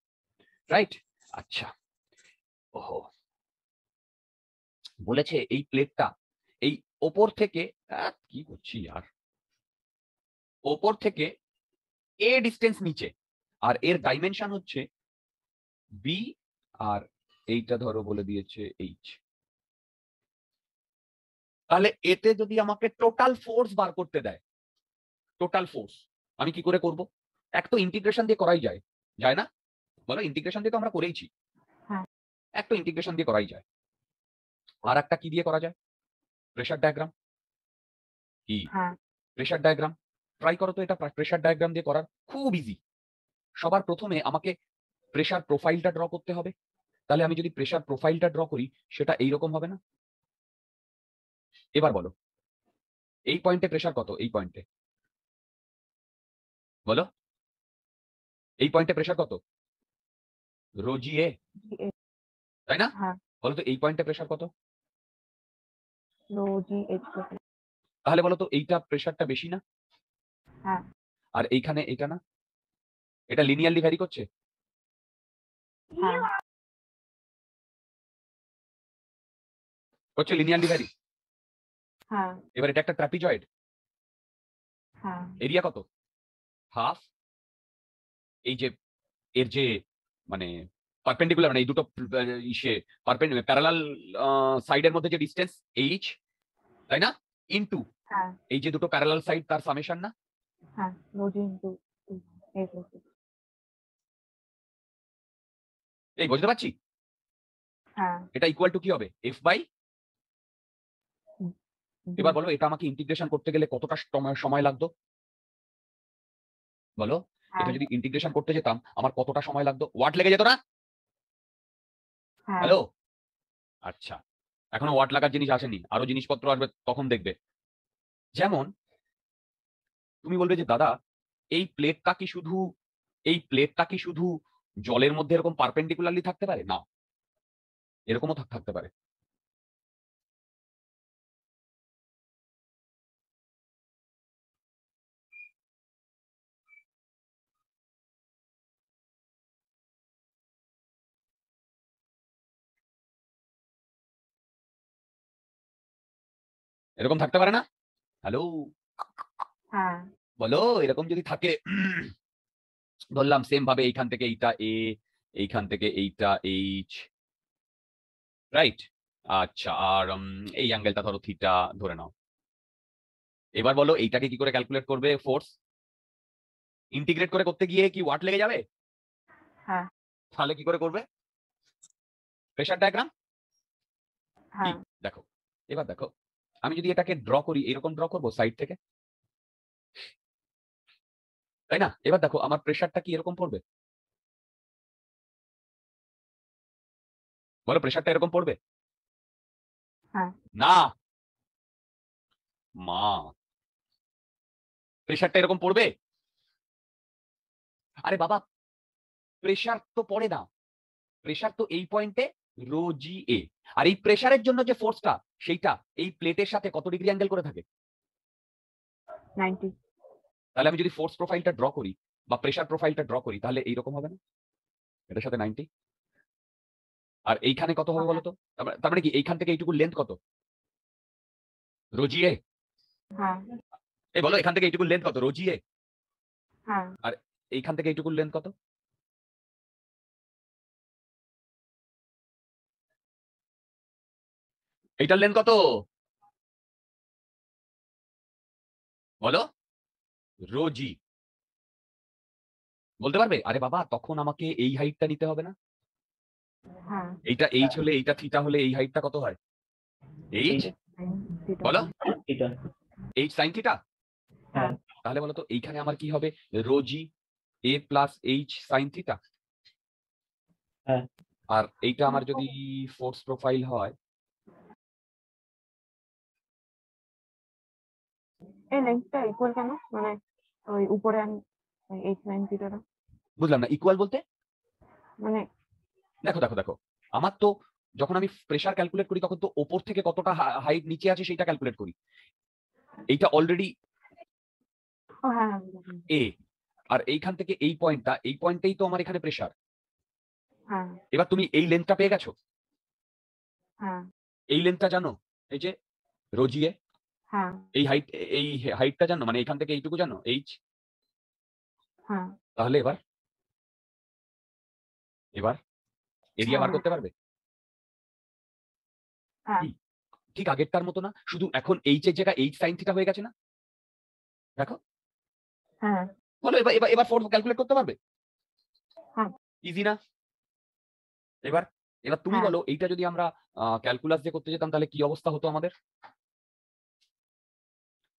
S1: রাইট? আচ্ছা, ওহো, বলেছে এই প্লেটটা এই ওপর থেকে, কি করছি আর, ওপর থেকে এ ডিস্টেন্স নিচে, আর এর ডাইমেনশন হচ্ছে বি, আর এইটা ধরো বলে দিয়েছে এইচ। তাহলে এতে যদি আমাকে টোটাল ফোর্স বার করতে দেয়, টোটাল ফোর্স আমি কি করে করব? এক তো ইন্টিগ্রেশন দিয়ে করাই যায়, যায় না? বলো, ইন্টিগ্রেশন দিয়ে তো আমরা করেইছি।
S2: হ্যাঁ।
S1: এক তো ইন্টিগ্রেশন দিয়ে করাই যায়, আর একটা কি দিয়ে করা যায়? Pressure diagram. কি
S2: হ্যাঁ।
S1: Pressure diagram? ট্রাই করো তো এটা প্রেসার ডায়াগ্রাম দিয়ে করার, খুব ইজি। সবার প্রথমে আমাকে প্রেসার প্রোফাইলটা ড্র করতে হবে। তাহলে আমি যদি প্রেসার প্রোফাইলটা ড্র করি, সেটা এইরকম হবে না? এবার বলো, এই পয়েন্টে প্রেসার কত? এই পয়েন্টে বলো, এই পয়েন্টে প্রেসার কত? রো জি এ, তাই না?
S2: হ্যাঁ।
S1: বলো তো এই পয়েন্টে প্রেসার কত?
S2: Rho G H plus.
S1: তাহলে বলো তো এইটা প্রেসারটা বেশি না?
S2: হ্যাঁ।
S1: আর এইখানে এটা না? এটা লিনিয়ারলি ভ্যারি করছে?
S2: হ্যাঁ।
S1: করছে লিনিয়ারলি ভ্যারি।
S2: হ্যাঁ।
S1: এবার এটা একটা ট্রাপিজয়েড,
S2: হ্যাঁ।
S1: এরিয়া কত? হাফ এই যে এর যে মানে পারপেন্ডিকুলার, মানে এই দুটো ইসে প্যারালাল সাইডের মধ্যে যে ডিসটেন্স এইচ, তাই না? ইনটু
S2: হ্যাঁ।
S1: এই যে দুটো প্যারালাল সাইড তার সামেশন না?
S2: হ্যাঁ, rho G into H plus.
S1: এই বুঝতে পারছি?
S2: হ্যাঁ।
S1: এটা ইকুয়াল টু কি হবে? F by. এবার বলো, এটা আমাকে ইন্টিগ্রেশন করতে গেলে কতটা সময় লাগতো? বলো, এটা
S2: হ্যাঁ।
S1: যদি ইন্টিগ্রেশন করতে যেতাম আমার কতটা সময় লাগতো? ওয়াট লেগে যেত না?
S2: হ্যাঁ।
S1: হ্যালো, আচ্ছা, এখনো ওয়াট লাগার জিনিস আসেনি, আরো জিনিসপত্র আসবে, তখন দেখবে। যেমন তুমি বলবে যে দাদা, এই প্লেটটা কি শুধু, এই প্লেটটা কি শুধু জলের মধ্যে এরকম পারপেন্ডিকুলারলি থাকতে পারে? না, এরকমও থাকতে পারে। এরকম থাকতে পারে না? হ্যালো,
S2: হ্যাঁ
S1: বলো এরকম যদি থাকে, ধরলাম সেম ভাবে এইখান থেকে এইটা এ, এইখান থেকে এইটা এইচ, রাইট? আচ্ছা, আর এই অ্যাঙ্গেলটা ধরো থিটা ধরে নাও। এবার বলো এইটাকে কি করে ক্যালকুলেট করবে ফোর্স? ইন্টিগ্রেট করে করতে গিয়ে কি ওয়াট লেগে যাবে?
S2: হ্যাঁ
S1: তাহলে কি করে করবে? প্রেসার ডায়াগ্রাম কি?
S2: হ্যাঁ
S1: দেখো, এবার দেখো, আমি যদি এটাকে ড্র করি, এরকম ড্র করবো সাইড থেকে, তাই না? এবার দেখো আমার প্রেসারটা কি এরকম পড়বে? বলো প্রেসারটা এরকম পড়বে?
S2: হ্যাঁ
S1: না, মা, প্রেসারটা এরকম পড়বে? আরে বাবা, প্রেসার তো পড়ে না, প্রেসার তো এই পয়েন্টে রো জি এ, আর এই প্রেসারের জন্য যে ফোর্সটা, সেইটা এই প্লেটের সাথে কত ডিগ্রি অ্যাঙ্গেল করে থাকে?
S2: 90।
S1: তাহলে আমি যদি ফোর্স প্রোফাইলটা ড্র করি বা প্রেসার প্রোফাইলটা ড্র করি, তাহলে এইরকম হবে না? এটার সাথে 90, আর এইখানে কত হবে বলো তো? তার মানে কি এইখান থেকে এইটুকু লেন্থ কত? রো জি এ।
S2: হ্যাঁ
S1: এই বলো এখান থেকে এইটুকু লেন্থ কত? রো জি এ।
S2: হ্যাঁ
S1: আর এইখান থেকে এইটুকু লেন্থ কত? এইটার লেন্থ কত? বলো, রো জি। বলতে পারবে? আরে বাবা, তখন আমাকে এই হাইটটা নিতে হবে না?
S2: হ্যাঁ
S1: এইটা এইচ হলে, এইটা থিটা হলে এই হাইটটা কত হয়? H,
S2: theta.
S1: বলো,
S3: এটা
S1: এইচ সাইন থিটা।
S2: হ্যাঁ
S1: তাহলে বলো তো এইখানে আমার কি হবে? রো জি এ প্লাস এইচ সাইন থিটা।
S3: হ্যাঁ
S1: আর এইটা আমার যদি ফোর্স প্রোফাইল হয়,
S2: এই লেন্থটা ইকুয়াল কেন, মানে ওই উপরে H9 থিটাটা,
S1: বুঝলাম না ইকুয়াল বলতে?
S2: মানে
S1: দেখো দেখো দেখো, আমার তো যখন আমি প্রেসার ক্যালকুলেট করি তখন তো ওপর থেকে কতটা হাইট নিচে আছে সেটা ক্যালকুলেট করি। এইটা অলরেডি
S2: ও হ্যাঁ হ্যাঁ বুঝলাম।
S1: এ, আর এইখান থেকে এই পয়েন্টটা, এই পয়েন্টেই তো আমার এখানে প্রেসার।
S2: হ্যাঁ
S1: এবার তুমি এই লেন্থটা পেয়ে গেছো,
S2: হ্যাঁ
S1: এই লেন্থটা জানো, এই যে রোজিয়ে,
S2: হ্যাঁ
S1: এই হাইট, এই হাইটটা জানো, মানে এখান থেকে এইটুকু জানো এইচ।
S2: হ্যাঁ
S1: তাহলে এবার এবার এরিয়া বার
S2: হ্যাঁ
S1: করতে পারবে?
S2: হ্যাঁ
S1: কি ঠিক আগেরটার মতো না, শুধু এখন এইচ এর জায়গায় এইচ সাইন থিটা হয়ে গেছে না? দেখো,
S2: হ্যাঁ
S1: বলো এবার এবার এবার ফোর্স ক্যালকুলেট করতে পারবে?
S2: হ্যাঁ
S1: ইজি না? এবার এবার তুমি
S2: হ্যাঁ
S1: বলো এইটা যদি আমরা ক্যালকুলাস দিয়ে করতে যেতাম তাহলে কি অবস্থা হতো আমাদের?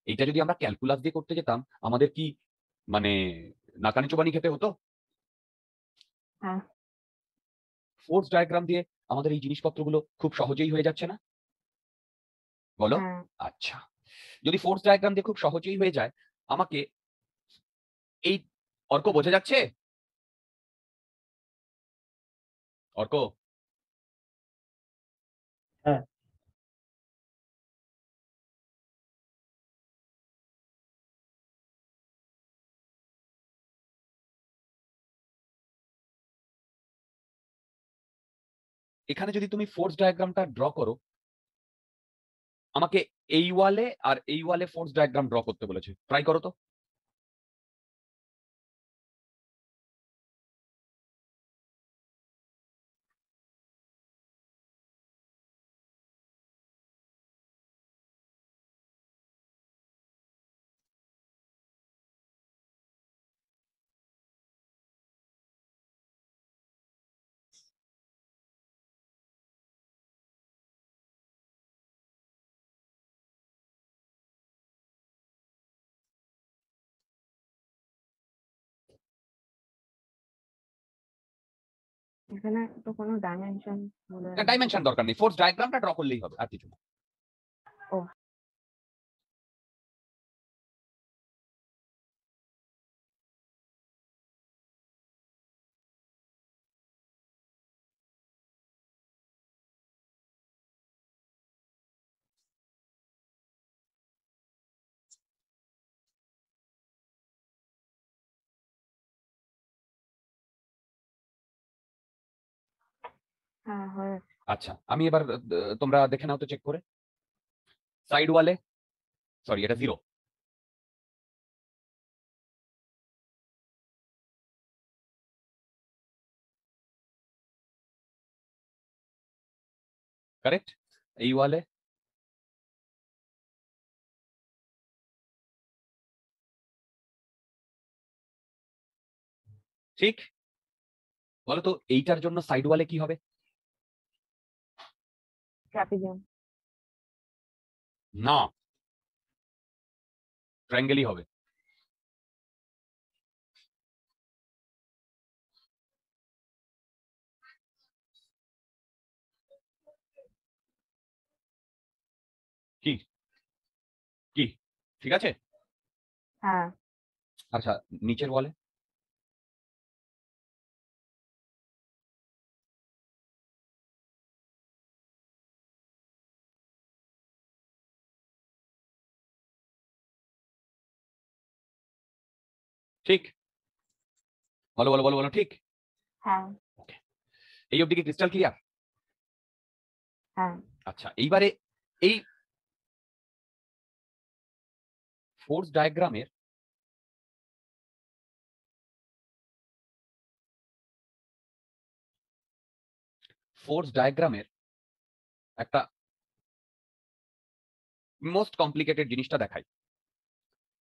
S1: এইটা যদি আমরা ক্যালকুলাস দিয়ে করতে যেতাম আমাদের কি মানে নাকানি চোবানি খেতে হতো?
S2: হ্যাঁ
S1: ফোর্স ডায়াগ্রাম দিয়ে আমাদের এই জিনিসপত্রগুলো খুব সহজেই হয়ে যাচ্ছে না? বলো।
S2: হ্যাঁ
S1: আচ্ছা, যদি ফোর্স ডায়াগ্রাম দিয়ে খুব সহজেই হয়ে যায়, আমাকে এই, অর্ক বোঝা যাচ্ছে? অর্ক,
S3: হ্যাঁ
S1: এখানে যদি তুমি ফোর্স ডায়াগ্রামটা ড্র করো, আমাকে এই ওয়ালে আর এই ওয়ালে ফোর্স ডায়াগ্রাম ড্র করতে বলেছে, ট্রাই করো তো।
S2: এখানে তো কোনো ডাইমেনশন বলে
S1: ডাইমেনশন দরকার নেই, ফোর্স ডায়াগ্রামটা ড্র করলেই হবে, আর কিছু না।
S2: ও হ্যাঁ হয়ে
S1: আচ্ছা, আমি এবার তোমরা দেখে নাও তো চেক করে। সাইড ওয়ালে, সরি এটা 0, কারেক্ট। এই ওয়ালে ঠিক। বলতো এইটার জন্য সাইড ওয়ালে কি হবে?
S2: ট্রাপিজিয়াম।
S1: না, ট্রায়াঙ্গেলই হবে। কি কি ঠিক আছে?
S2: হ্যাঁ।
S1: আচ্ছা, নিচের ওয়ালে ঠিক। বলো বলো বলো বলো, ঠিক।
S2: হ্যাঁ।
S1: ওকে, এই অবধি কি ক্রিস্টাল ক্লিয়ার?
S2: হ্যাঁ।
S1: আচ্ছা, এইবারে এই ফোর্স ডায়াগ্রামের একটা মোস্ট কমপ্লিকেটেড জিনিসটা দেখাই।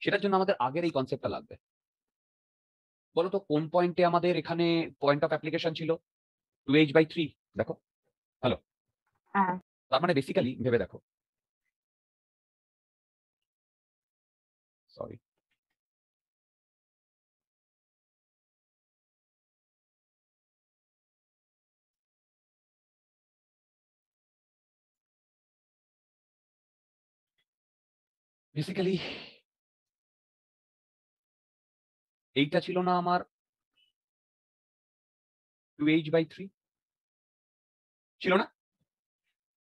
S1: সেটার জন্য আমাদের আগের এই কনসেপ্টটা লাগবে। বলতো কোন পয়েন্টে আমাদের এখানে পয়েন্ট অফ অ্যাপ্লিকেশন ছিল 2h/3? দেখো, হ্যালো,
S2: হ্যাঁ।
S1: তার মানে বেসিক্যালি ভেবে দেখো, সরি, বেসিক্যালি এইটা ছিল না আমার 2h/3? ছিল না?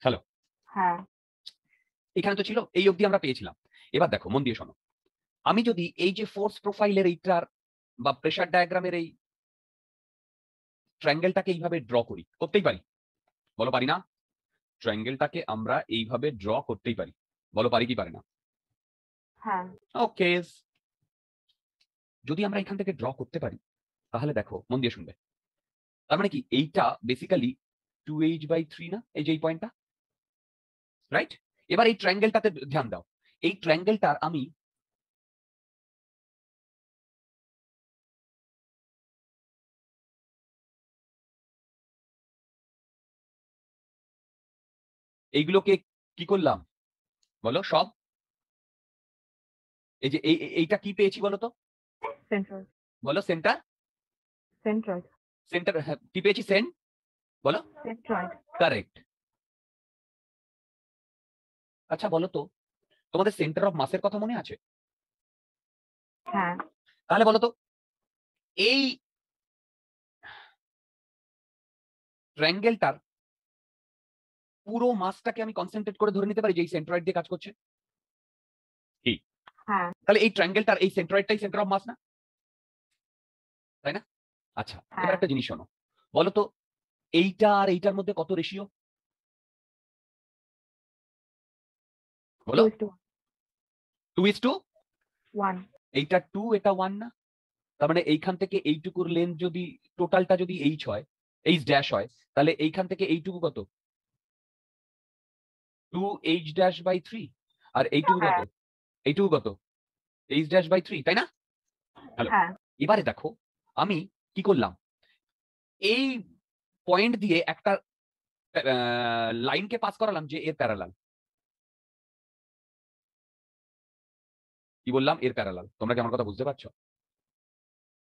S1: হ্যালো,
S2: হ্যাঁ।
S1: এখানে তো ছিল, এই অবধি আমরা পেয়েছিলাম। এবার দেখো, মন দিয়ে শোনো, আমি যদি এই যে ফোর্স প্রোফাইলের এইটার বা প্রেসার ডায়াগ্রামের এই ট্রায়াঙ্গেলটাকে এইভাবে ড্র করি, করতেই পারি? বলো পারি না? ট্রায়াঙ্গেলটাকে আমরা এইভাবে ড্র করতেই পারি। বলো পারি কি পারে না?
S2: হ্যাঁ।
S1: ওকে, যদি আমরা এখান থেকে ড্র করতে পারি, তাহলে দেখো মন দিয়ে শুনবে, তার মানে কি এইটা বেসিক্যালি 2h/3 না? এই যে এই পয়েন্টটা, রাইট? এবার এই ট্রায়াঙ্গেলটাতে ধ্যান দাও। এই ট্রায়াঙ্গেলটার আমি এইগুলোকে কি করলাম বলো সব? এই যে এইটা কি পেয়েছি বলো তো?
S2: সেন্ট্রয়েড।
S1: বলো সেন্টার।
S2: সেন্ট্রয়েড।
S1: সেন্টার, কি পেয়েছি? সেন্ট, বলো।
S2: সেন্ট্রয়েড।
S1: কারেক্ট। আচ্ছা বলো তো, তোমাদের সেন্টার অফ মাসের কথা মনে আছে?
S2: হ্যাঁ।
S1: তাহলে বলো তো, এই ট্রায়াঙ্গেলটার পুরো মাসটাকে আমি কনসেন্ট্রেট করে ধরে নিতে পারি যে এই সেন্ট্রয়েড দিয়ে কাজ করছে? কি?
S2: হ্যাঁ।
S1: তাহলে এই ট্রায়াঙ্গেলটার এই সেন্ট্রয়েডটাই সেন্টার অফ মাস না? তাই না? আচ্ছা, এবার
S2: হ্যাঁ।
S1: একটা জিনিস শোনো, বলো তো এইটা আর এইটার মধ্যে কত রেশিও? বলো।
S2: 2:1।
S1: এইটা 2, এটা 1 না? তার মানে এইখান থেকে এইটুকুর লেন্থ যদি টোটালটা যদি এইচ হয়, এইচ ড্যাশ হয়, তাহলে এইখান থেকে এইটুকু কত? 2h-3। আর এইটুকু কত?
S2: হ্যাঁ।
S1: এইটুকু কত? h-3, তাই না? হ্যালো,
S2: হ্যাঁ।
S1: এবারে দেখো আমি কি করলাম, এই পয়েন্ট দিয়ে একটা লাইনকে পাস করালাম যে এর প্যারালাল। কি বললাম? এর প্যারালাল। তোমরা কি আমার কথা বুঝতে পারছো?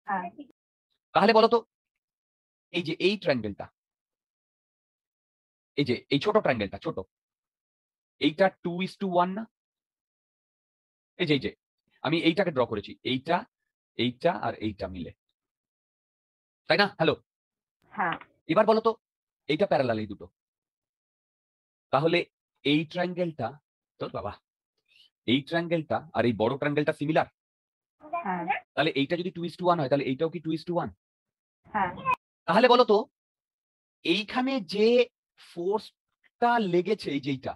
S2: হ্যাঁ।
S1: তাহলে বলো তো, এই যে এই ট্রায়াঙ্গেলটা, এই যে এই ছোট ট্রায়াঙ্গেলটা, ছোট, এইটা 2:1 না? এই যে আমি এইটাকে ড্র করেছি, এইটা, এইটা আর এইটা মিলে, তাই না? হ্যালো,
S2: হ্যাঁ।
S1: এবার বলো তো, এইটা প্যারালাল এই দুটো, তাহলে এই ট্রায়াঙ্গেলটা, তোর বাবা, এই ট্রায়াঙ্গেলটা আর এই বড় ট্রায়াঙ্গেলটা সিমিলার।
S2: হ্যাঁ।
S1: তাহলে এইটা যদি 2:1 হয়, তাহলে এইটাও কি 2:1?
S2: হ্যাঁ।
S1: তাহলে বলো তো, এইখানে যে ফোর্সটা লেগেছে, এই যেইটা,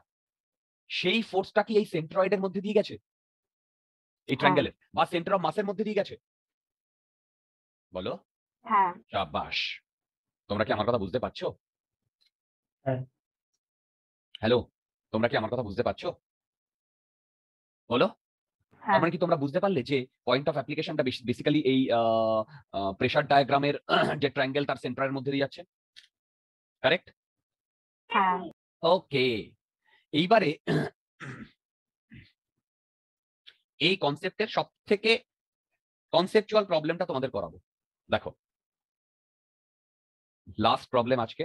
S1: সেই ফোর্সটা কি এই সেন্ট্রয়েডের মধ্যে দিয়ে গেছে, এই
S2: হ্যাঁ
S1: ট্রায়াঙ্গেলের বা সেন্টার অফ মাসের মধ্যে দিয়ে গেছে? বলো।
S2: হ্যাঁ
S1: শাবাশ, তোমরা কি আমার কথা বুঝতে পারছো?
S3: হ্যাঁ
S1: হ্যালো, তোমরা কি আমার কথা বুঝতে পারছো? বলো। তার
S2: হ্যাঁ
S1: মানে কি তোমরা বুঝতে পারলে যে পয়েন্ট অফ অ্যাপ্লিকেশনটা বেসিক্যালি এই প্রেসার ডায়াগ্রামের যে ট্রায়াঙ্গেল তার সেন্টারের মধ্যে দিয়ে যাচ্ছে, কারেক্ট?
S2: হ্যাঁ
S1: ওকে, এইবারে এই কনসেপ্টের সব থেকে কনসেপচুয়াল প্রবলেমটা তোমাদের করাবো। দেখো, লাস্ট প্রবলেম আজকে।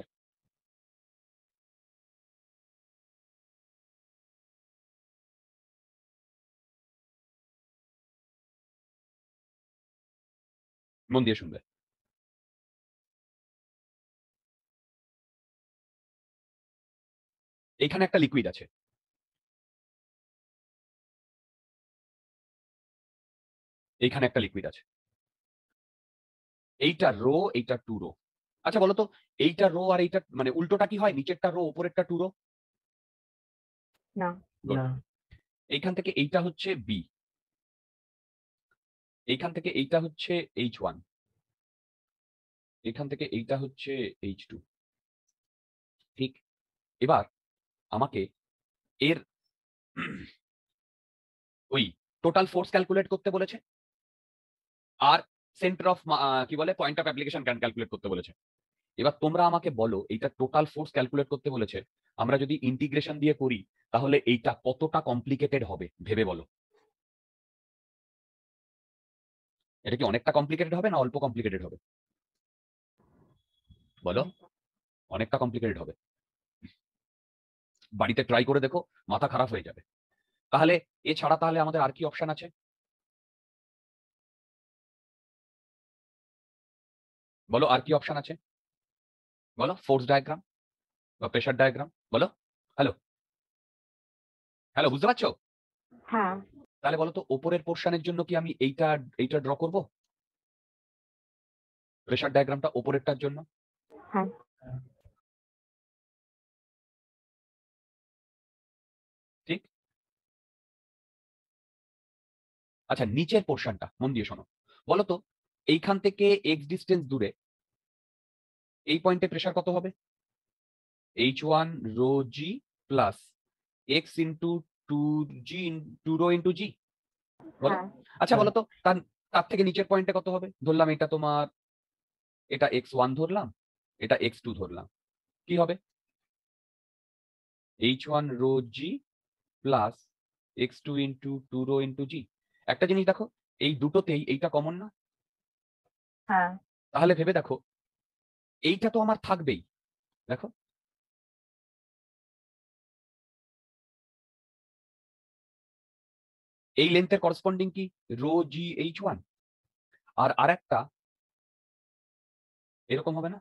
S1: মন দিয়ে শুনবে। এইখানে একটা লিকুইড আছে, এইখানে একটা লিকুইড আছে, এইটা রো, এইটা টু রো। আচ্ছা বলো তো, এইটা রো আর এইটা মানে উল্টোটা কি হয়? নিচেরটা রো, উপরেরটা টু রো?
S2: না
S1: Good.
S3: না
S1: এইখান থেকে এইটা হচ্ছে বি, এইখান থেকে এইটা হচ্ছে H1, এখান থেকে এইটা হচ্ছে H2। ঠিক, এবার আমাকে এর ওই টোটাল ফোর্স ক্যালকুলেট করতে বলেছে, আর সেন্টার অফ কি বলে পয়েন্ট অফ অ্যাপ্লিকেশন ক্যালকুলেট করতে বলেছে। এবার তোমরা আমাকে বলো, এইটা টোটাল ফোর্স ক্যালকুলেট করতে বলেছে, আমরা যদি ইন্টিগ্রেশন দিয়ে করি তাহলে এইটা কতটা কমপ্লিকেটেড হবে ভেবে বলো। এটা কি অনেকটা কমপ্লিকেটেড হবে না অল্প কমপ্লিকেটেড হবে? বলো। অনেকটা কমপ্লিকেটেড হবে। বাড়িতে ট্রাই করে দেখো, মাথা খারাপ হয়ে যাবে। তাহলে এছাড়া তাহলে আমাদের আর কি অপশন আছে? বলো, আর কি অপশন আছে? বলো, ফোর্স ডায়াগ্রাম বা প্রেসার ডায়াগ্রাম, বলো। হ্যালো, হ্যালো, বুঝতে পারছো?
S2: হ্যাঁ
S1: তাহলে বলো তো, ওপরের পোর্শনের জন্য কি আমি এইটা এইটা ড্র করব? প্রেসার ডায়াগ্রামটা ওপরেরটার জন্য।
S2: হ্যাঁ
S1: ঠিক। আচ্ছা, নিচের পোর্শনটা মন দিয়ে শোনো। বলো তো, এইখান থেকে এক্স ডিস্টেন্স দূরে এই পয়েন্টে প্রেসার কত হবে? H1 rho G plus X into two G, two rho into G. বলো।
S2: হ্যাঁ
S1: আচ্ছা
S3: হ্যাঁ
S1: বলো তো, তার তার থেকে নিচের পয়েন্টে কত হবে? ধরলাম এটা তোমার, এটা x1 ধরলাম, এটা x2 ধরলাম, কি হবে? H1 rho G plus x2 into two rho into G. একটা জিনিস দেখো, এই দুটোতেই এইটা কমন না?
S2: হ্যাঁ
S1: তাহলে ভেবে দেখো, এইটা তো আমার থাকবেই। দেখো, এই লেন্থের করসপন্ডিং কি? রো জি H1। আর আরেকটা এরকম হবে না?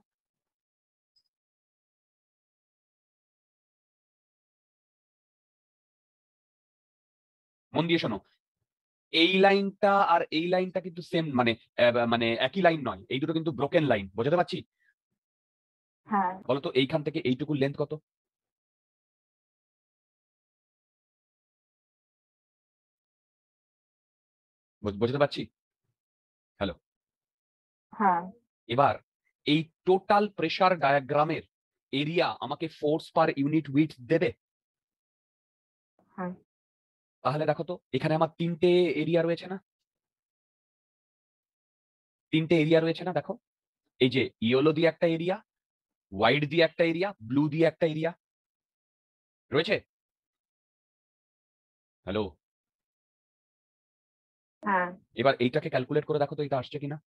S1: মন দিয়ে শোনো, এই লাইনটা আর এই লাইনটা কিন্তু সেম, মানে মানে একই লাইন নয়, এই দুটো কিন্তু ব্রোকেন লাইন। বোঝাতে পারছি?
S2: হ্যাঁ
S1: বলতো এইখান থেকে এইটুকুর লেন্থ কত? বোঝাতে পারছি? হ্যালো।
S2: হ্যাঁ
S1: এবার এই টোটাল প্রেসার ডায়াগ্রামের এরিয়া আমাকে ফোর্স পার ইউনিট উইডথ দেবে।
S2: হ্যাঁ
S1: তাহলে দেখো তো, এখানে আমার তিনটে এরিয়া রয়েছে না? তিনটে এরিয়া রয়েছে না? দেখো, এই যে ইয়েলো দিয়ে একটা এরিয়া, হোয়াইট দিয়ে একটা এরিয়া, ব্লু দিয়ে একটা এরিয়া রয়েছে। হ্যালো।
S2: হ্যাঁ
S1: এবার এইটাকে ক্যালকুলেট করে দেখো তো, এটা আসছে কিনা।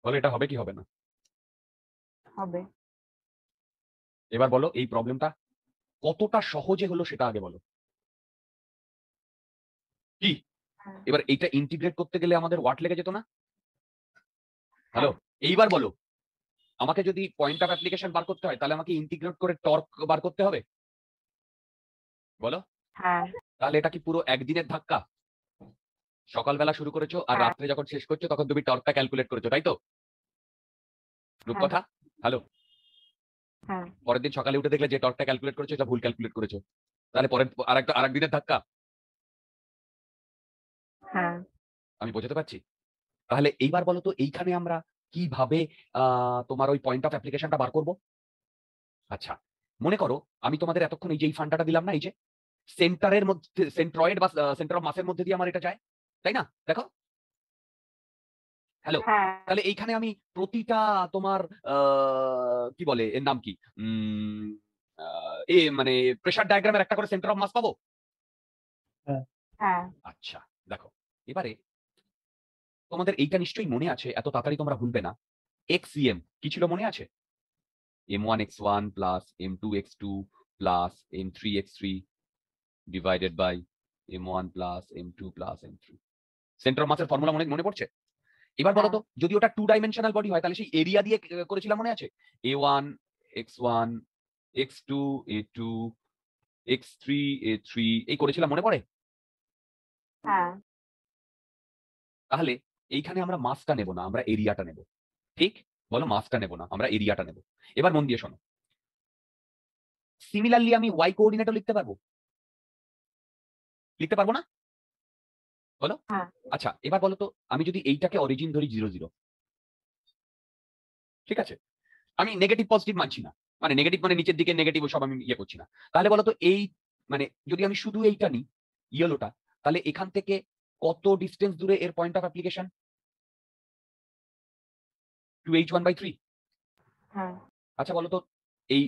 S1: বলো, এটা হবে কি হবে না?
S2: হবে।
S1: এবার বলো, এই প্রবলেমটা কতটা সহজে হলো সেটা আগে বলো। কি?
S2: হ্যাঁ
S1: এবার এইটা ইন্টিগ্রেট করতে গেলে আমাদের ওয়াট লেগে যেত না? হ্যালো।
S2: হ্যাঁ
S1: এইবার বলো, আমাকে যদি পয়েন্ট অফ অ্যাপ্লিকেশন বার করতে হয় তাহলে আমাকে ইন্টিগ্রেট করে টর্ক বার করতে হবে। বলো?
S2: হ্যাঁ
S1: তাহলে এটা কি পুরো একদিনের ধাক্কা? সকালবেলা শুরু করেছো আর
S2: হ্যাঁ।
S1: রাত্রে যখন শেষ করছো তখন তুমি টর্কটা ক্যালকুলেট করেছো, তাই তো? রূপকথা, হ্যালো?
S2: হ্যাঁ
S1: পরের দিন সকালে উঠে দেখলে যে টর্কটা ক্যালকুলেট করেছো এটা ভুল ক্যালকুলেট করেছো, তাহলে পরের আরেক দিনের ধাক্কা।
S2: হ্যাঁ।
S1: আমি বোঝাতে পারছি? তাহলে এইবার বলো তো এইখানে আমরা কিভাবে তোমার ওই পয়েন্ট অফ অ্যাপ্লিকেশনটা বার করব? আচ্ছা, মনে করো আমি তোমাদের এতক্ষণ এই যে এই ফান্ডাটা দিলাম না, এই যে সেন্টারের মধ্যে সেন্ট্রয়েড বা সেন্টার অফ মাসের মধ্যে দিয়ে আমার এটা যায়, তাই না? দেখো, হ্যালো?
S2: হ্যাঁ
S1: তাহলে এইখানে আমি প্রতিটা তোমার কি বলে এর নাম কি, মানে প্রেসার ডায়াগ্রামের একটা করে সেন্টার অফ মাস পাবো।
S2: হ্যাঁ
S1: আচ্ছা, দেখো এবারে তোমাদের এইটা নিশ্চয়ই মনে আছে, এত তাড়াতাড়ি তোমরা ভুলবে না। এক্সিএম কি ছিল মনে আছে? m1x1 plus m2x2 plus m3x3 divided by m1 plus m2 plus m3। Centre of মাসের ফর্মুলা মনে পড়ছে? এবার বলো তো যদি ওটা 2 ডাইমেনশনাল বডি হয় তাহলে সেই এরিয়া দিয়ে করেছিলাম, মনে আছে? a1 x1 x2 a2 x3 a3 এই করেছিলাম, মনে পড়ে?
S2: হ্যাঁ
S1: তাহলে এইখানে আমরা মাসটা নেব না, আমরা এরিয়াটা নেব। ঠিক বলো, মাসটা নেব না, আমরা এরিয়াটা নেব। এবার মন দিয়ে শোনো, সিমিলারলি আমি ওয়াই কোঅর্ডিনেটও লিখতে পারবো, লিখতে পারবো না? বলো।
S2: হ্যাঁ
S1: আচ্ছা, এবার বলো তো আমি যদি এইটাকে অরিজিন ধরি 0 0, ঠিক আছে? আমি নেগেটিভ পজিটিভ মানছি না, মানে নেগেটিভ মানে নিচের দিকে নেগেটিভ সব আমি ইয়ে করছি না। তাহলে বলো তো এই মানে যদি আমি শুধু এইটা নিই ইয়েলোটা, তাহলে এখান থেকে কত ডিস্টেন্স দূরে এর পয়েন্ট অফ অ্যাপ্লিকেশন? 2h1/3।
S2: হ্যাঁ।
S1: আচ্ছা বলো তো এই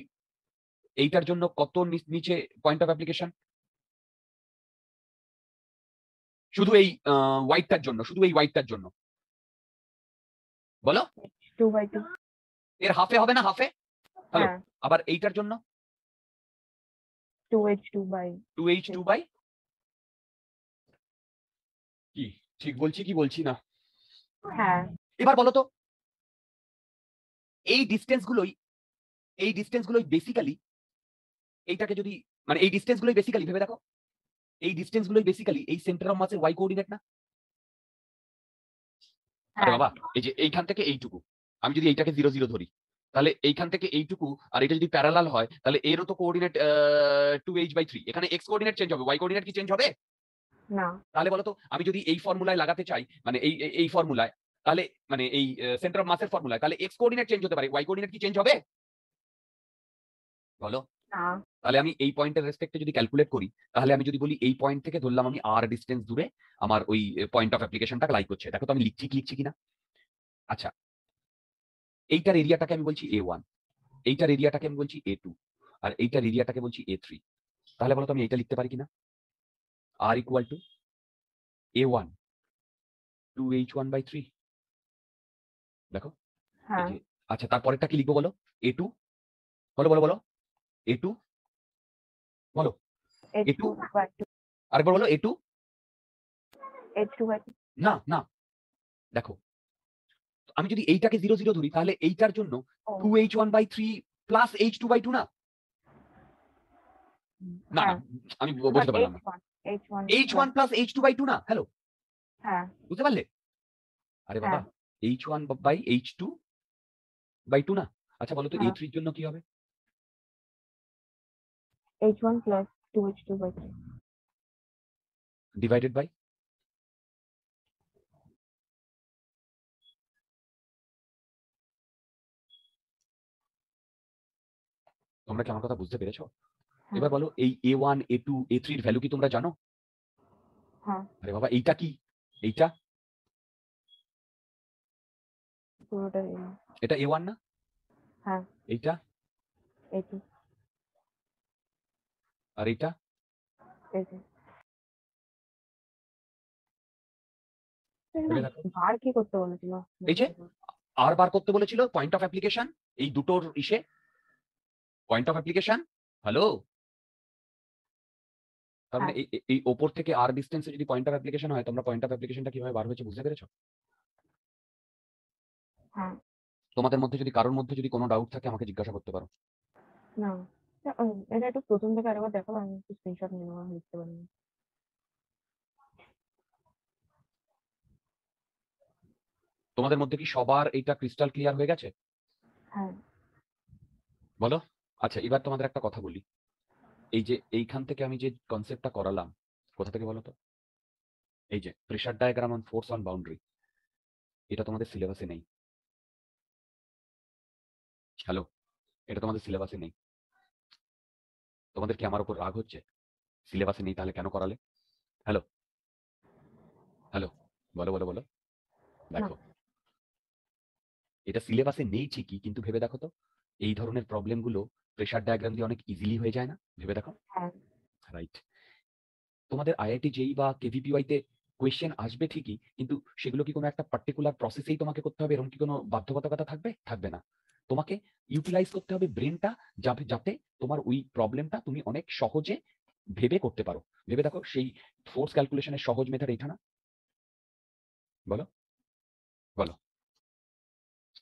S1: এইটার জন্য কত নিচে পয়েন্ট অফ অ্যাপ্লিকেশন? শুধু এই হোয়াইটটার জন্য, শুধু এই হোয়াইটটার জন্য বলো।
S2: 2/2।
S1: এর হাফে হবে না? হাফে। হ্যালো?
S2: হ্যাঁ
S1: আবার এইটার জন্য
S2: 2h2 বাই
S1: 2h2 বাই কি? ঠিক বলছি কি বলছি না?
S2: হ্যাঁ
S1: এবার বলো তো এই ডিসটেন্স গুলোই বেসিক্যালি এইটাকে যদি মানে এই ডিসটেন্স গুলোই বেসিক্যালি ভেবে দেখো, এই ডিসটেন্স গুলোই বেসিক্যালি এই সেন্টার অফ মাসের ওয়াই কোঅর্ডিনেট না? আরে
S2: হ্যাঁ
S1: বাবা, এই যে এইখান থেকে এইটুকু আমি যদি এইটাকে 0 0 ধরি, তাহলে এইখান থেকে এইটুকু আর এটা যদি প্যারালাল হয় তাহলে এরও তো কোঅর্ডিনেট 2h/3। এখানে x কোঅর্ডিনেট চেঞ্জ হবে, y কোঅর্ডিনেট কি চেঞ্জ হবে?
S2: না
S1: তাহলে বলো তো আমি যদি এই ফর্মুলায় লাগাতে চাই, মানে এই ফর্মুলায়, তাহলে মানে এই সেন্টার অফ মাসের ফর্মুলায়, তাহলে x কোঅর্ডিনেট চেঞ্জ হতে পারে, y কোঅর্ডিনেট কি চেঞ্জ হবে? বলো।
S2: না
S1: তাহলে আমি এই পয়েন্টের রেসপেক্টে যদি ক্যালকুলেট করি, তাহলে আমি যদি বলি এই পয়েন্ট থেকে ধরলাম আমি r ডিসটেন্স দূরে আমার ওই পয়েন্ট অফ অ্যাপ্লিকেশনটা লাই করছে, দেখো তো আমি লিখছি কিনা। আচ্ছা, এইটার এরিয়াটাকে আমি বলছি a1, এইটার এরিয়াটাকে আমি বলছি a2, আর এইটার এরিয়াটাকে বলছি a3। তাহলে বলো তো আমি এইটা লিখতে পারি কিনা? r equal to a1 2h1/3। দেখো এই
S2: হ্যাঁ
S1: যে। আচ্ছা, তারপরেরটা কি লিখবো বলো? a2। বলো বলো বলো a2, বলো
S2: h2
S1: a2,
S2: বাই 2
S1: আরেকবার বলো a2।
S2: h2 by 2।
S1: না না, দেখো আমি যদি এইটাকে 0 0 ধরি তাহলে এইটার জন্য
S2: ও
S1: 2h1/3 প্লাস h2/2 না? না না,
S2: হ্যাঁ
S1: আমি
S2: বাট
S1: বোঝাতে পারলাম না।
S2: h1
S1: h1 প্লাস h2/2 না? হ্যালো,
S2: হ্যাঁ
S1: বুঝতে পারলে? আরে বাবা,
S2: হ্যাঁ
S1: h1/h2/2 না? আচ্ছা বলো তো
S2: হ্যাঁ
S1: a3 এর জন্য কি হবে?
S2: h1 plus 2h2 by 3।
S1: Divided by, তোমরা কি আমার কথা বুঝতে পেরেছো?
S2: হ্যাঁ
S1: এবার বলো এই a1 a2 a3 এর ভ্যালু কি তোমরা জানো?
S2: হ্যাঁ
S1: আরে বাবা, এইটা কি? এইটা
S2: পুরোটাই
S1: এটা a1 না?
S2: হ্যাঁ
S1: এইটা
S2: h2
S1: আর এইটা
S2: h2
S1: ভেবে দেখো।
S2: বার কি করতে বলেছিল?
S1: এই যে আর বার করতে বলেছিল পয়েন্ট অফ অ্যাপ্লিকেশন, এই দুটোর ইসে পয়েন্ট অফ অ্যাপ্লিকেশন। হ্যালো? তার মানে
S2: হ্যাঁ
S1: এই ওপর থেকে আর ডিসটেন্সে যদি পয়েন্ট অফ অ্যাপ্লিকেশন হয়, তোমরা পয়েন্ট অফ অ্যাপ্লিকেশনটা কিভাবে বার হয়েছে বুঝতে পেরেছো?
S2: হ্যাঁ
S1: তোমাদের মধ্যে যদি কারোর মধ্যে যদি কোনো ডাউট থাকে আমাকে জিজ্ঞাসা করতে পারো।
S2: না এটা একটু প্রথম থেকে আরেকবার দেখো, আমি একটু স্ক্রিনশট নিয়ে নেওয়া লিখতে পারিনি।
S1: তোমাদের মধ্যে কি সবার এটা ক্রিস্টাল ক্লিয়ার হয়ে গেছে?
S2: হ্যাঁ।
S1: বলো। আচ্ছা, এবার তোমাদের একটা কথা বলি। এই যে এইখান থেকে আমি যে কনসেপ্টটা করালাম, কোথা থেকে বলো তো? এই যে pressure diagram on force on boundary, এটা তোমাদের সিলেবাসে নেই। হ্যালো, এটা তোমাদের সিলেবাসে নেই। তোমাদের কি আমার উপর রাগ হচ্ছে? সিলেবাসে নেই তাহলে কেন করালে? হ্যালো, হ্যালো, বলো বলো বলো। দেখো, এটা সিলেবাসে নেই ঠিকই, কিন্তু ভেবে দেখো তো, এই ধরনের প্রবলেমগুলো প্রেশার ডায়াগ্রাম দিয়ে অনেক ইজিলি হয়ে যায় না? ভেবে দেখো।
S2: হ্যাঁ।
S1: রাইট। তোমাদের আইআইটি জেই বা কেভিপিওয়াই তে কোয়েশ্চেন আসবে ঠিকই, কিন্তু সেগুলো কি কোনো একটা পার্টিকুলার প্রসেসেই তোমাকে করতে হবে, এরকম কি কোনো বাধ্যবাধকতা থাকবে? থাকবে না। তোমাকে ইউটিলাইজ করতে হবে ব্রেনটা, যাতে তোমার ওই প্রবলেমটা তুমি অনেক সহজে ভেবে করতে পারো। ভেবে দেখো, সেই ফোর্স ক্যালকুলেশনের সহজ মেথড এইটা না? বলো বলো।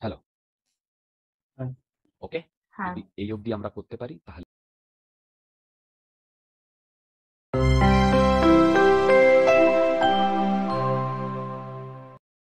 S1: হ্যালো।
S3: হ্যাঁ।
S1: ওকে,
S2: হ্যাঁ।
S1: যদি এই অবধি আমরা করতে পারি তাহলে